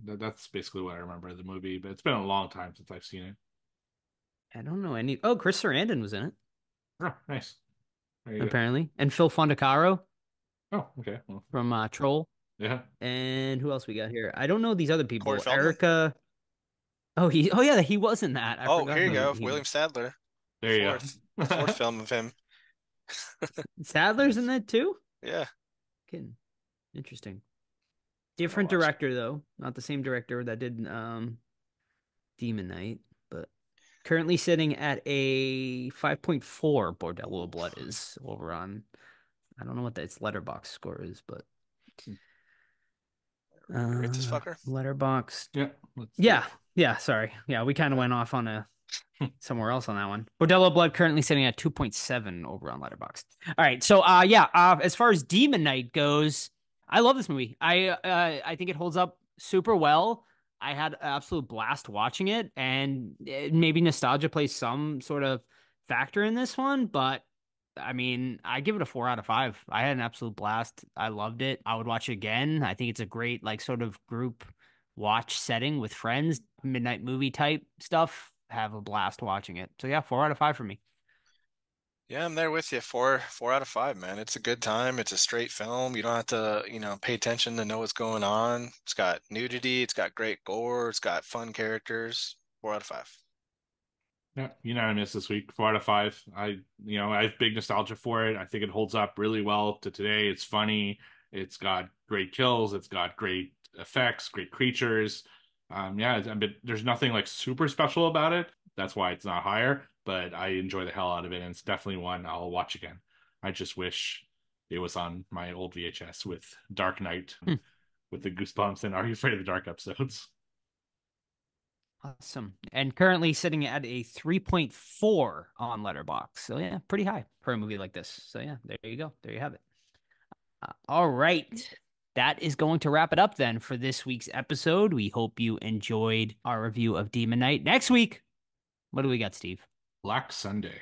[SPEAKER 4] that's basically what I remember of the movie. But it's been a long time since I've seen it.
[SPEAKER 2] I don't know any. Oh, Chris Sarandon was in it
[SPEAKER 4] Oh, nice. There you go.
[SPEAKER 2] apparently, and Phil Fondacaro
[SPEAKER 4] Oh, okay. Well,
[SPEAKER 2] from Troll.
[SPEAKER 4] yeah.
[SPEAKER 2] And who else we got here? I don't know these other
[SPEAKER 3] Corey
[SPEAKER 2] people.
[SPEAKER 3] Feldman.
[SPEAKER 2] Erica. Oh yeah, he was in that. I
[SPEAKER 3] Oh,
[SPEAKER 2] forgot
[SPEAKER 3] here you go.
[SPEAKER 2] he
[SPEAKER 3] William Sadler. The
[SPEAKER 4] There you
[SPEAKER 3] fourth
[SPEAKER 4] go.
[SPEAKER 3] film of him.
[SPEAKER 2] Sadler's in
[SPEAKER 4] Nice.
[SPEAKER 2] that too.
[SPEAKER 3] Yeah.
[SPEAKER 2] Kidding. Interesting.
[SPEAKER 3] Gotta
[SPEAKER 2] Different
[SPEAKER 3] watch it.
[SPEAKER 2] director though, not the same director that did Demon Knight, but currently sitting at a 5.4 Bordello of
[SPEAKER 3] Ooh.
[SPEAKER 2] Blood is over on I don't know what its letterbox score is, but
[SPEAKER 3] Rate this fucker.
[SPEAKER 2] letterbox.
[SPEAKER 4] Yeah. Let's do
[SPEAKER 2] Yeah,
[SPEAKER 4] it.
[SPEAKER 2] yeah, sorry. Yeah, we kind of
[SPEAKER 3] Okay.
[SPEAKER 2] went off on a somewhere else on that one. Bordello of Blood currently sitting at 2.7 over on letterbox. All right, so as far as Demon Knight goes, I love this movie. I think it holds up super well. I had an absolute blast watching it, and maybe nostalgia plays some sort of factor in this one, but I mean, I give it a 4 out of 5. I had an absolute blast. I loved it. I would watch it again. I think it's a great like sort of group watch setting with friends, midnight movie type stuff. Have a blast watching it. So yeah, 4 out of 5 for me.
[SPEAKER 3] Yeah, I'm there with you. Four out of five, man. It's a good time. It's a straight film. You don't have to, pay attention to know what's going on. It's got nudity. It's got great gore. It's got fun characters. 4 out of 5.
[SPEAKER 4] Yeah, unanimous this week. 4 out of 5. I have big nostalgia for it. I think it holds up really well to today. It's funny. It's got great kills. It's got great effects, great creatures. Yeah, there's nothing like super special about it. That's why it's not higher, but I enjoy the hell out of it, and it's definitely one I'll watch again. I just wish it was on my old VHS with Dark Knight,
[SPEAKER 2] Hmm.
[SPEAKER 4] with the Goosebumps and Are You Afraid of the Dark episodes.
[SPEAKER 2] Awesome. And currently sitting at a 3.4 on Letterboxd. So yeah, pretty high for a movie like this. So yeah, there you go. There you have it. All right. That is going to wrap it up then for this week's episode. We hope you enjoyed our review of Demon Knight. Next week, what do we got, Steve?
[SPEAKER 4] Black Sunday.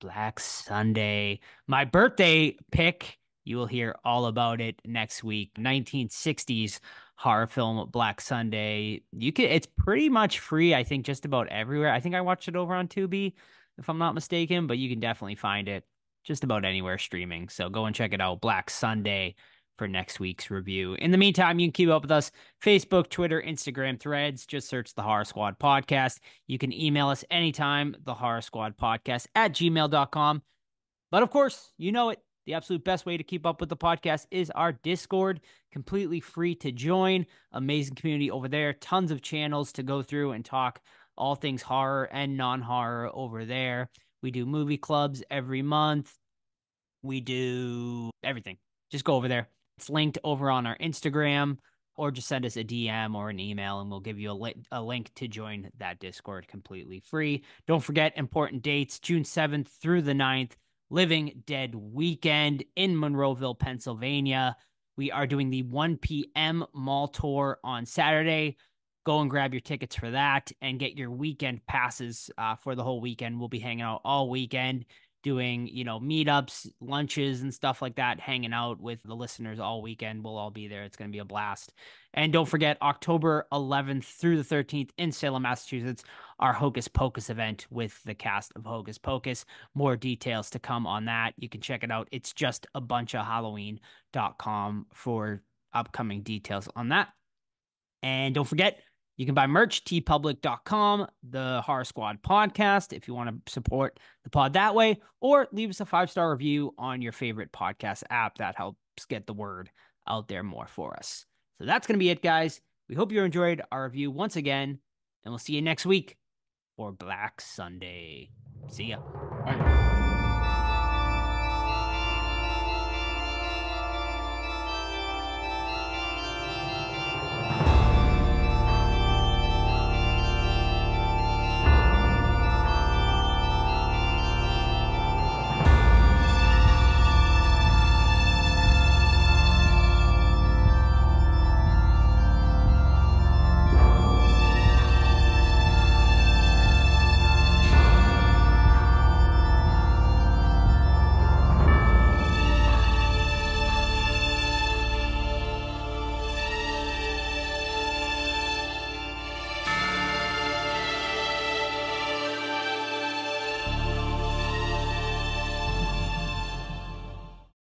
[SPEAKER 2] Black Sunday. My birthday pick. You will hear all about it next week. 1960s horror film Black Sunday. It's pretty much free, I think, just about everywhere. I think I watched it over on Tubi, if I'm not mistaken, but you can definitely find it just about anywhere streaming. So go and check it out. Black Sunday for next week's review. In the meantime, you can keep up with us Facebook, Twitter, Instagram, Threads. Just search the Horror Squad Podcast. You can email us anytime, the Horror Squad Podcast at gmail.com. But of course, you know it. The absolute best way to keep up with the podcast is our Discord, completely free to join. Amazing community over there. Tons of channels to go through and talk all things horror and non-horror over there. We do movie clubs every month. We do everything. Just go over there. It's linked over on our Instagram, or just send us a DM or an email and we'll give you a link to join that Discord completely free. Don't forget important dates, June 7th through the 9th, Living Dead Weekend in Monroeville, Pennsylvania. We are doing the 1 p.m. mall tour on Saturday. Go and grab your tickets for that and get your weekend passes for the whole weekend. We'll be hanging out all weekend, doing, meetups, lunches, and stuff like that, hanging out with the listeners all weekend. We'll all be there. It's going to be a blast. And don't forget, October 11th through the 13th in Salem, Massachusetts, our Hocus Pocus event with the cast of Hocus Pocus. More details to come on that. You can check it out. It's just a bunch of Halloween.com for upcoming details on that. And don't forget, you can buy merch, tpublic.com, the Horror Squad podcast, if you want to support the pod that way, or leave us a 5-star review on your favorite podcast app. That helps get the word out there more for us. So that's going to be it, guys. We hope you enjoyed our review once again, and we'll see you next week for Black Sunday. See ya.
[SPEAKER 4] Bye.